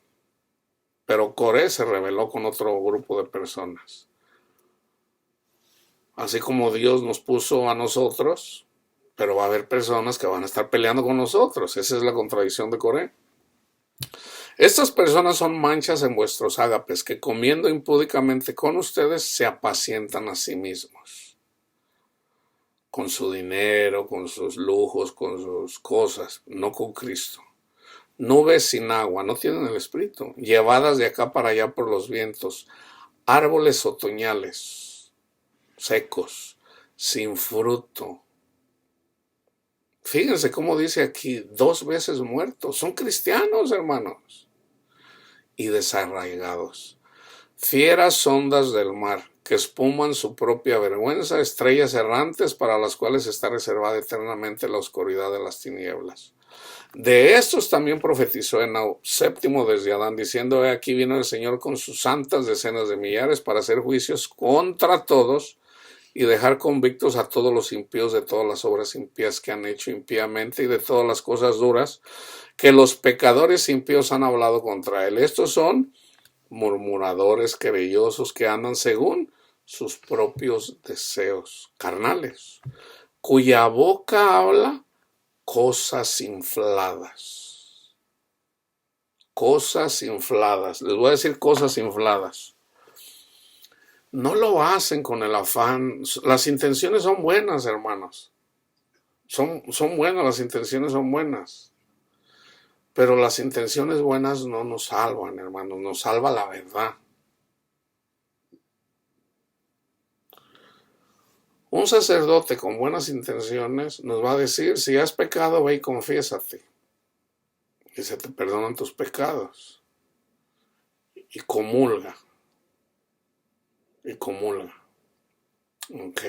Pero Coré se rebeló con otro grupo de personas. Así como Dios nos puso a nosotros, pero va a haber personas que van a estar peleando con nosotros. Esa es la contradicción de Coré. Estas personas son manchas en vuestros ágapes, que comiendo impúdicamente con ustedes se apacientan a sí mismos. Con su dinero, con sus lujos, con sus cosas, no con Cristo. Nubes sin agua, no tienen el espíritu, llevadas de acá para allá por los vientos, árboles otoñales, secos, sin fruto. Fíjense cómo dice aquí, 2 veces muertos, son cristianos, hermanos, y desarraigados. Fieras ondas del mar, que espuman su propia vergüenza, estrellas errantes para las cuales está reservada eternamente la oscuridad de las tinieblas. De estos también profetizó Enaú, 7º desde Adán, diciendo, he aquí vino el Señor con sus santas decenas de millares para hacer juicios contra todos y dejar convictos a todos los impíos de todas las obras impías que han hecho impíamente y de todas las cosas duras que los pecadores impíos han hablado contra él. Estos son murmuradores, querellosos, que andan según sus propios deseos carnales, cuya boca habla cosas infladas. Cosas infladas. Les voy a decir cosas infladas. No lo hacen con el afán. Las intenciones son buenas, hermanos. Son buenas, las intenciones son buenas. Pero las intenciones buenas no nos salvan, hermanos. Nos salva la verdad. Un sacerdote con buenas intenciones nos va a decir, si has pecado, ve y confiésate. Y se te perdonan tus pecados. y comulga. Y comulga. Ok.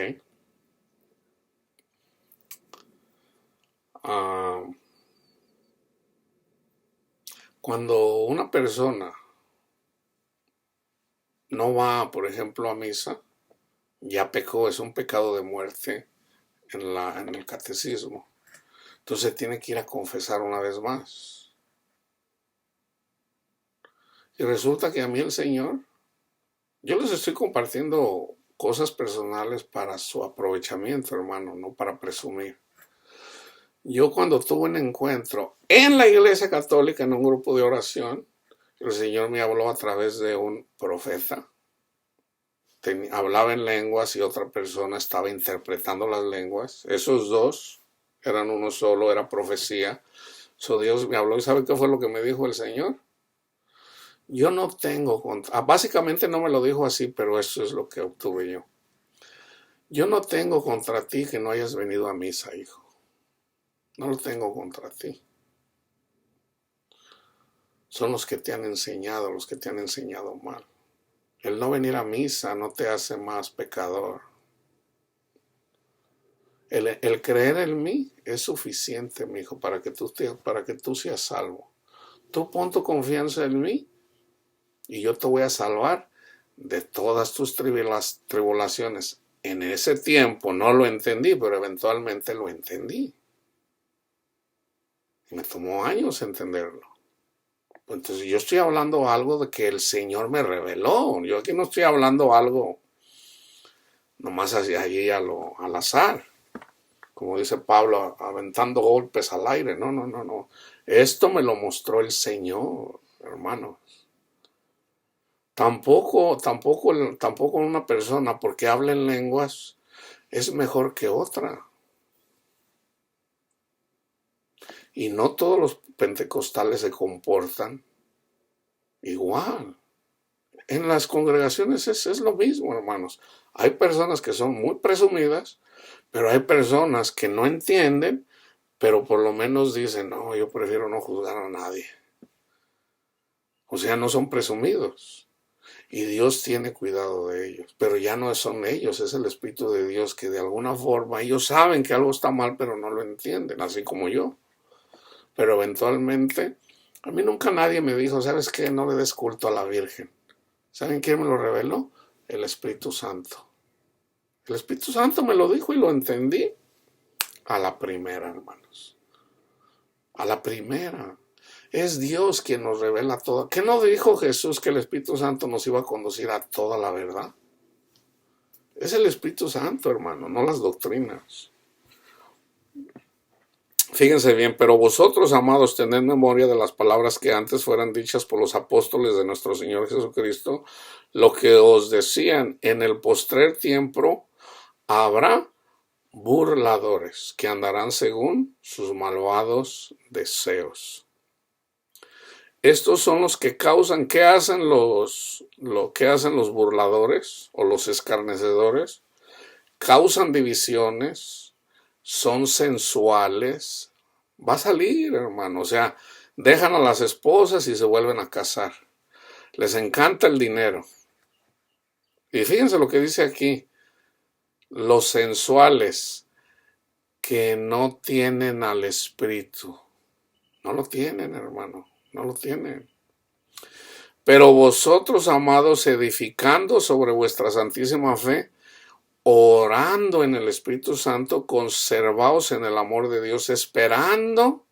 Cuando una persona no va, por ejemplo, a misa, ya pecó, es un pecado de muerte en el catecismo. Entonces tiene que ir a confesar una vez más. Y resulta que a mí el Señor, yo les estoy compartiendo cosas personales para su aprovechamiento, hermano, no para presumir. Yo cuando tuve un encuentro en la iglesia católica en un grupo de oración, el Señor me habló a través de un profeta. Hablaba en lenguas y otra persona estaba interpretando las lenguas. Esos dos eran uno solo, era profecía. Dios me habló y ¿sabe qué fue lo que me dijo el Señor? Yo no tengo contra... Básicamente no me lo dijo así, pero eso es lo que obtuve yo. Yo no tengo contra ti que no hayas venido a misa, hijo. No lo tengo contra ti. Son los que te han enseñado mal. El no venir a misa no te hace más pecador. El creer en mí es suficiente, mi hijo, para que tú seas salvo. Tú pon tu confianza en mí y yo te voy a salvar de todas tus tribulaciones. En ese tiempo no lo entendí, pero eventualmente lo entendí. Y me tomó años entenderlo. Entonces yo estoy hablando algo de que el Señor me reveló. Yo aquí no estoy hablando algo nomás hacia allí al azar. Como dice Pablo, aventando golpes al aire. No. Esto me lo mostró el Señor, hermanos. Tampoco una persona porque habla en lenguas es mejor que otra. Y no todos los pentecostales se comportan igual. En las congregaciones es lo mismo, hermanos. Hay personas que son muy presumidas, pero hay personas que no entienden, pero por lo menos dicen, no, yo prefiero no juzgar a nadie. O sea, no son presumidos. Y Dios tiene cuidado de ellos, pero ya no son ellos, es el Espíritu de Dios que de alguna forma ellos saben que algo está mal, pero no lo entienden, así como yo. Pero eventualmente, a mí nunca nadie me dijo, ¿sabes qué? No le des culto a la Virgen. ¿Saben quién me lo reveló? El Espíritu Santo. El Espíritu Santo me lo dijo y lo entendí a la primera, hermanos. A la primera. Es Dios quien nos revela todo. ¿Qué no dijo Jesús que el Espíritu Santo nos iba a conducir a toda la verdad? Es el Espíritu Santo, hermano, no las doctrinas. Fíjense bien, pero vosotros, amados, tened memoria de las palabras que antes fueran dichas por los apóstoles de nuestro Señor Jesucristo, lo que os decían: en el postrer tiempo habrá burladores que andarán según sus malvados deseos. Estos son los que causan, ¿qué hacen los burladores o los escarnecedores? Causan divisiones, son sensuales. Va a salir, hermano, o sea, dejan a las esposas y se vuelven a casar. Les encanta el dinero. Y fíjense lo que dice aquí, los sensuales que no tienen al Espíritu. No lo tienen, hermano, no lo tienen. Pero vosotros, amados, edificando sobre vuestra santísima fe, orando en el Espíritu Santo, conservaos en el amor de Dios, esperando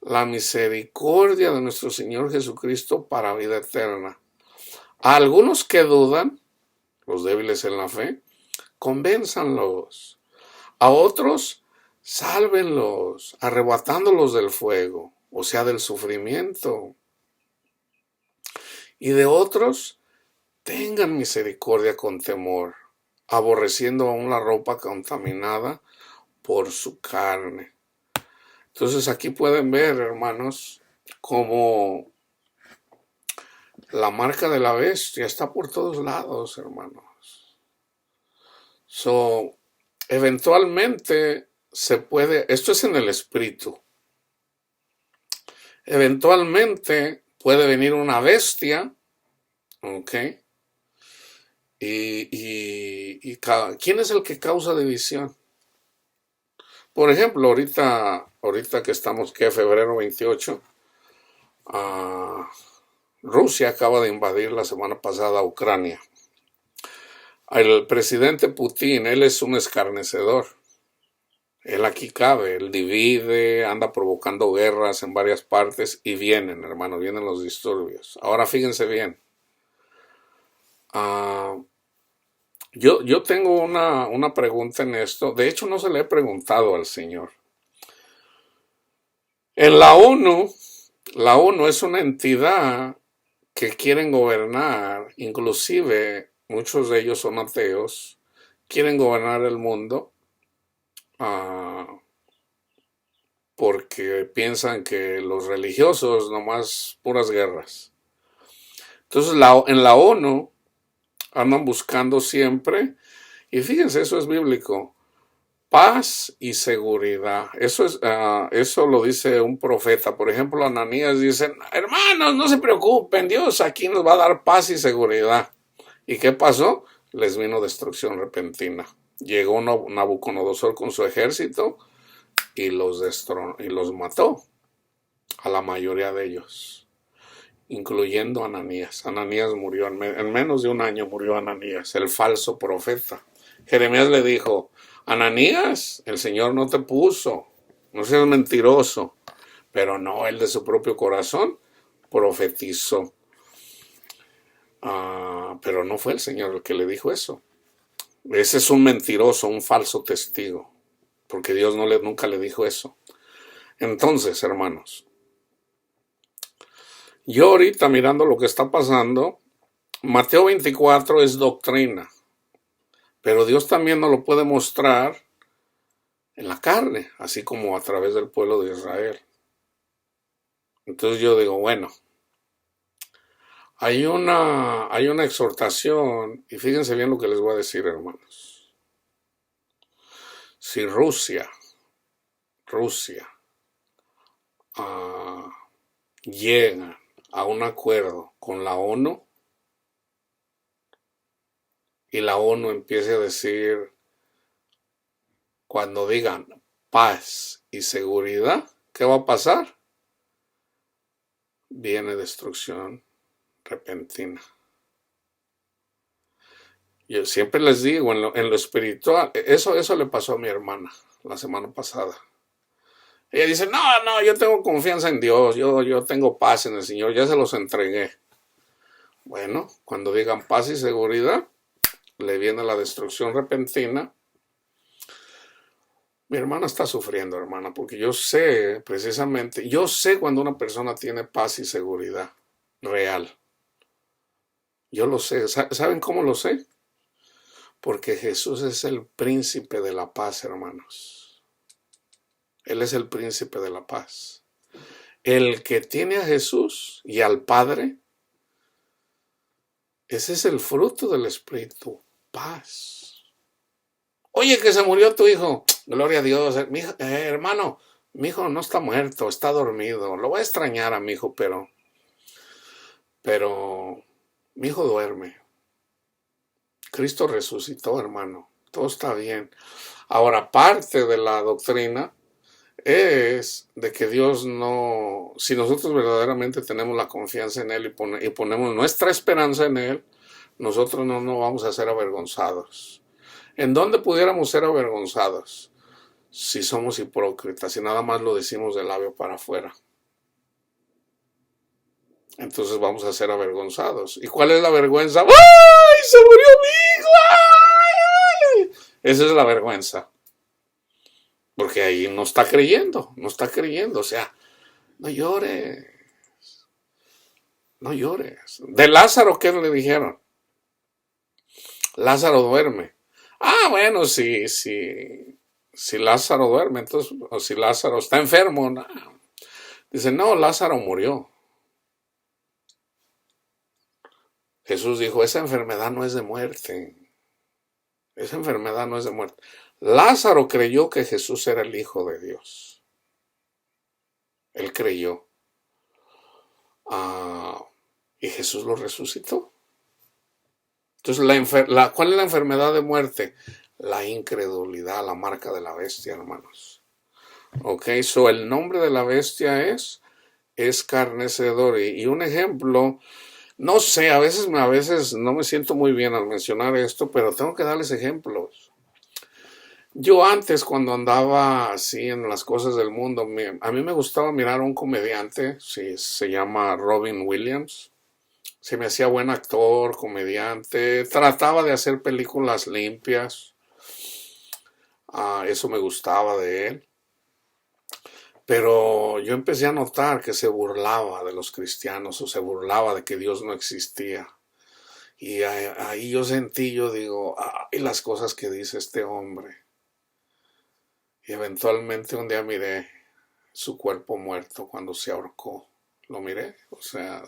la misericordia de nuestro Señor Jesucristo para vida eterna. A algunos que dudan, los débiles en la fe, convénzanlos. A otros, sálvenlos, arrebatándolos del fuego, o sea, del sufrimiento. Y de otros, tengan misericordia con temor, aborreciendo aún la ropa contaminada por su carne. Entonces aquí pueden ver, hermanos, cómo la marca de la bestia está por todos lados, hermanos. Eventualmente se puede, esto es en el espíritu, eventualmente puede venir una bestia ¿Ok? ¿Quién es el que causa división? Por ejemplo, ahorita que estamos, ¿qué? Febrero 28, ah, Rusia acaba de invadir la semana pasada Ucrania. El presidente Putin, él es un escarnecedor. Él aquí cabe, él divide, anda provocando guerras en varias partes y vienen, hermano, vienen los disturbios. Ahora fíjense bien. ah, yo tengo una pregunta en esto. De hecho, no se le he preguntado al Señor. En la ONU es una entidad que quieren gobernar, inclusive muchos de ellos son ateos, quieren gobernar el mundo ah, porque piensan que los religiosos nomás puras guerras. Entonces en la ONU andan buscando siempre, y fíjense, eso es bíblico, paz y seguridad. Eso lo dice un profeta. Por ejemplo, Ananías dice, hermanos, no se preocupen, Dios aquí nos va a dar paz y seguridad. ¿Y qué pasó? Les vino destrucción repentina. Llegó Nabucodonosor con su ejército y y los mató a la mayoría de ellos, incluyendo a Ananías. Ananías murió, en menos de un año murió Ananías, el falso profeta. Jeremías le dijo, Ananías, el Señor no te puso, no seas mentiroso. Pero no, él de su propio corazón profetizó. Pero no fue el Señor el que le dijo eso. Ese es un mentiroso, un falso testigo, porque Dios nunca le dijo eso. Entonces, hermanos, yo ahorita mirando lo que está pasando, Mateo 24 es doctrina, pero Dios también nos lo puede mostrar en la carne, así como a través del pueblo de Israel. Entonces yo digo, bueno, hay una exhortación, y fíjense bien lo que les voy a decir, hermanos. Si Rusia llega a un acuerdo con la ONU y la ONU empiece a decir, cuando digan paz y seguridad, ¿qué va a pasar? Viene destrucción repentina. Yo siempre les digo, en lo espiritual, eso le pasó a mi hermana la semana pasada. Ella dice, no, yo tengo confianza en Dios, yo tengo paz en el Señor, ya se los entregué. Bueno, cuando digan paz y seguridad, le viene la destrucción repentina. Mi hermana está sufriendo, hermana, porque yo sé, precisamente, yo sé cuando una persona tiene paz y seguridad real. Yo lo sé. ¿Saben cómo lo sé? Porque Jesús es el príncipe de la paz, hermanos. Él es el príncipe de la paz. El que tiene a Jesús y al Padre, ese es el fruto del Espíritu, paz. Oye, que se murió tu hijo. Gloria a Dios. Hermano, mi hijo no está muerto, está dormido. Lo voy a extrañar a mi hijo, pero mi hijo duerme. Cristo resucitó, hermano. Todo está bien. Ahora, parte de la doctrina es de que Dios no, si nosotros verdaderamente tenemos la confianza en Él y ponemos nuestra esperanza en Él, nosotros no nos vamos a ser avergonzados. ¿En dónde pudiéramos ser avergonzados? Si somos hipócritas y nada más lo decimos de labio para afuera. Entonces vamos a ser avergonzados. ¿Y cuál es la vergüenza? ¡Ay, se murió mi hijo! ¡Ay! Esa es la vergüenza. Porque ahí no está creyendo. O sea, no llores. No llores. De Lázaro, ¿qué le dijeron? Lázaro duerme. Bueno, si Lázaro duerme, entonces, o si Lázaro está enfermo, no. Dice, no, Lázaro murió. Jesús dijo, esa enfermedad no es de muerte. Esa enfermedad no es de muerte. Lázaro creyó que Jesús era el Hijo de Dios. Él creyó. Y Jesús lo resucitó. Entonces, ¿cuál es la enfermedad de muerte? La incredulidad, la marca de la bestia, hermanos. Ok, so el nombre de la bestia es escarnecedor. Y un ejemplo, no sé, a veces no me siento muy bien al mencionar esto, pero tengo que darles ejemplos. Yo antes, cuando andaba así en las cosas del mundo, a mí me gustaba mirar a un comediante, sí, se llama Robin Williams. Se me hacía buen actor, comediante, trataba de hacer películas limpias. Eso me gustaba de él. Pero yo empecé a notar que se burlaba de los cristianos o se burlaba de que Dios no existía. Y ahí yo sentí, yo digo, ay, las cosas que dice este hombre. Y eventualmente un día miré su cuerpo muerto cuando se ahorcó. Lo miré, o sea,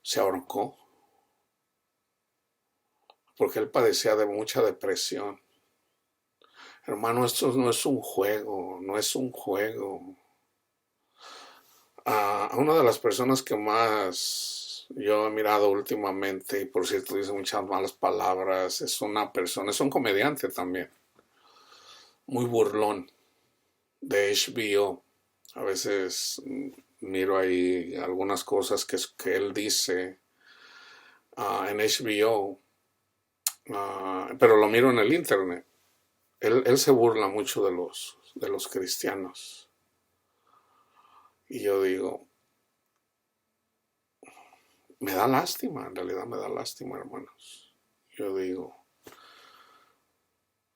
se ahorcó, porque él padecía de mucha depresión. Hermano, esto no es un juego, no es un juego. A una de las personas que más yo he mirado últimamente, y por cierto dice muchas malas palabras, es un comediante también, muy burlón, de HBO. A veces miro ahí algunas cosas que él dice en HBO, pero lo miro en el internet. Él se burla mucho de los cristianos. Y yo digo, me da lástima, en realidad me da lástima, hermanos. Yo digo,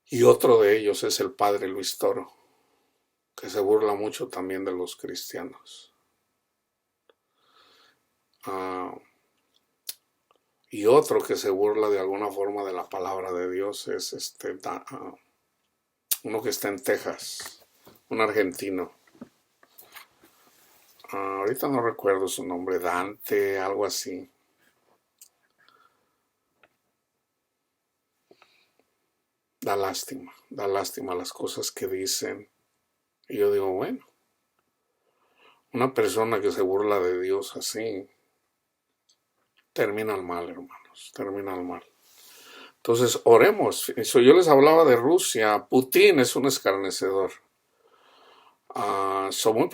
y otro de ellos es el padre Luis Toro, que se burla mucho también de los cristianos. Y otro que se burla de alguna forma de la palabra de Dios es uno que está en Texas, un argentino. Ahorita no recuerdo su nombre, Dante, algo así. Da lástima las cosas que dicen. Y yo digo, bueno, una persona que se burla de Dios así, termina mal, hermanos, termina mal. Entonces, oremos. Yo les hablaba de Rusia. Putin es un escarnecedor. Muy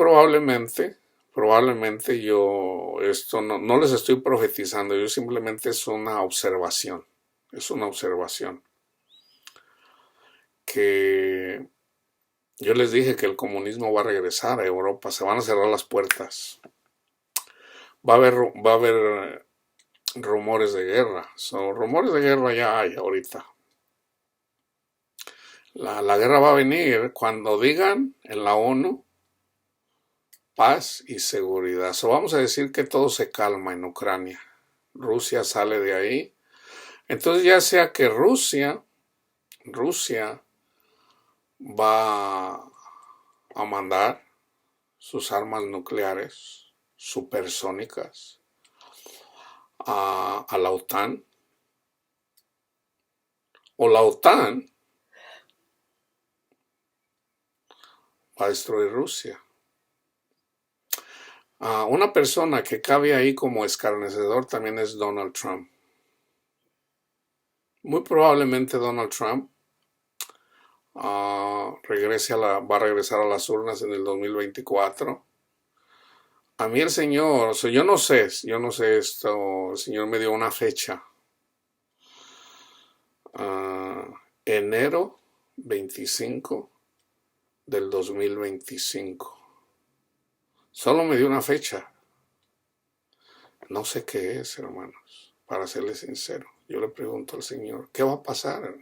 probablemente yo, esto no les estoy profetizando, yo simplemente es una observación. Es una observación. Que yo les dije que el comunismo va a regresar a Europa, se van a cerrar las puertas. Va a haber rumores de guerra. Rumores de guerra ya hay ahorita. La guerra va a venir cuando digan en la ONU paz y seguridad. Vamos a decir que todo se calma en Ucrania. Rusia sale de ahí. Entonces ya sea que Rusia va a mandar sus armas nucleares supersónicas a la OTAN, o la OTAN va a destruir Rusia. Una persona que cabe ahí como escarnecedor también es Donald Trump. Muy probablemente Donald Trump va a regresar a las urnas en el 2024. A mí el Señor, yo no sé esto, el Señor me dio una fecha. Enero 25 del 2025. Solo me dio una fecha. No sé qué es, hermanos, para serles sincero. Yo le pregunto al Señor, ¿qué va a pasar,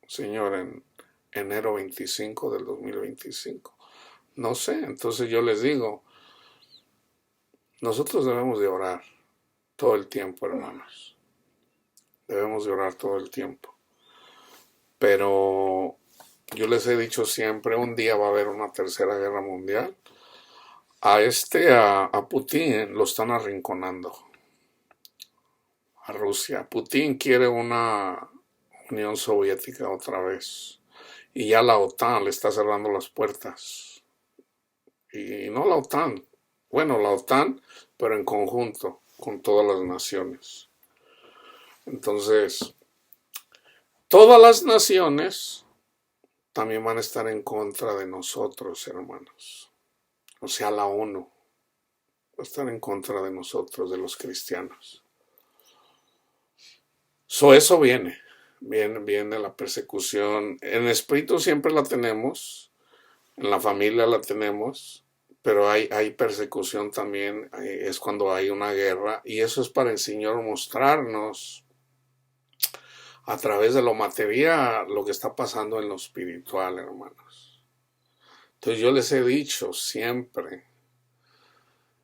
Señor, en enero 25 del 2025? No sé, entonces yo les digo, nosotros debemos de orar todo el tiempo, hermanos. Debemos de orar todo el tiempo. Pero yo les he dicho siempre, un día va a haber una tercera guerra mundial. A Putin lo están arrinconando. A Rusia. Putin quiere una Unión Soviética otra vez. Y ya la OTAN le está cerrando las puertas. Y no la OTAN. Bueno, la OTAN, pero en conjunto con todas las naciones. Entonces, todas las naciones también van a estar en contra de nosotros, hermanos. O sea, la ONU va a estar en contra de nosotros, de los cristianos. Eso viene la persecución. En espíritu siempre la tenemos, en la familia la tenemos, pero hay persecución también, es cuando hay una guerra, y eso es para el Señor mostrarnos a través de lo material lo que está pasando en lo espiritual, hermanos. Entonces yo les he dicho siempre,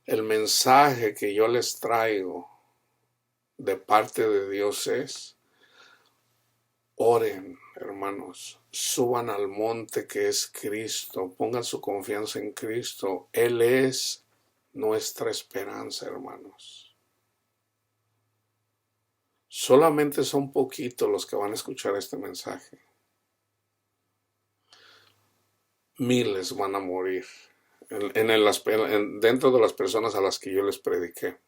el mensaje que yo les traigo de parte de Dios es: oren, hermanos, suban al monte que es Cristo, pongan su confianza en Cristo. Él es nuestra esperanza, hermanos. Solamente son poquitos los que van a escuchar este mensaje. Miles van a morir dentro de las personas a las que yo les prediqué.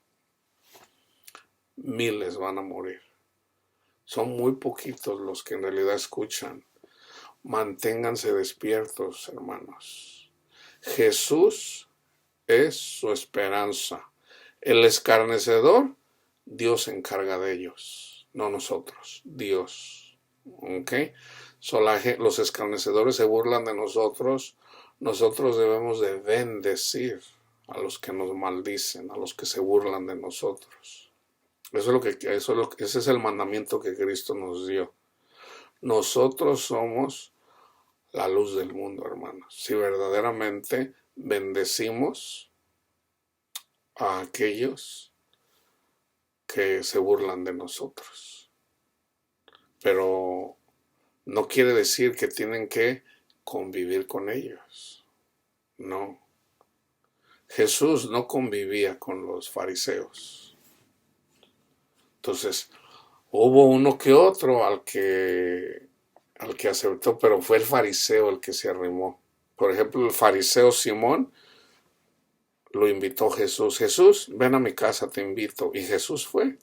Miles van a morir. Son muy poquitos los que en realidad escuchan. Manténganse despiertos, hermanos. Jesús es su esperanza. El escarnecedor, Dios se encarga de ellos, no nosotros, Dios. ¿Ok? Los escarnecedores se burlan de nosotros. Nosotros debemos de bendecir a los que nos maldicen, a los que se burlan de nosotros. Ese es el mandamiento que Cristo nos dio. Nosotros somos la luz del mundo, hermanos. Si verdaderamente bendecimos a aquellos que se burlan de nosotros. Pero no quiere decir que tienen que convivir con ellos. No. Jesús no convivía con los fariseos. Entonces, hubo uno que otro al que aceptó, pero fue el fariseo el que se arrimó. Por ejemplo, el fariseo Simón lo invitó Jesús. Jesús, ven a mi casa, te invito. Y Jesús fue.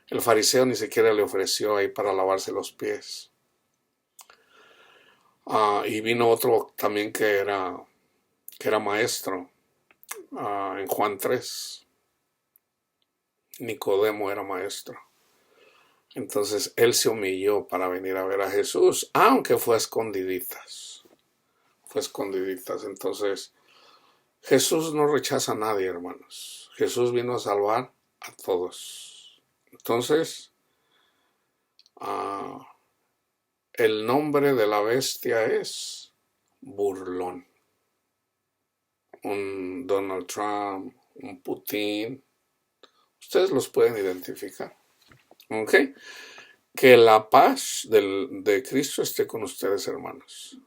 El fariseo ni siquiera le ofreció ahí para lavarse los pies. Y vino otro también que era maestro. En Juan 3, Nicodemo era maestro. Entonces él se humilló para venir a ver a Jesús, aunque fue a escondiditas. Entonces, Jesús no rechaza a nadie, hermanos. Jesús vino a salvar a todos. Entonces, el nombre de la bestia es burlón. Un Donald Trump, un Putin. Ustedes los pueden identificar. ¿Ok? Que la paz de Cristo esté con ustedes, hermanos.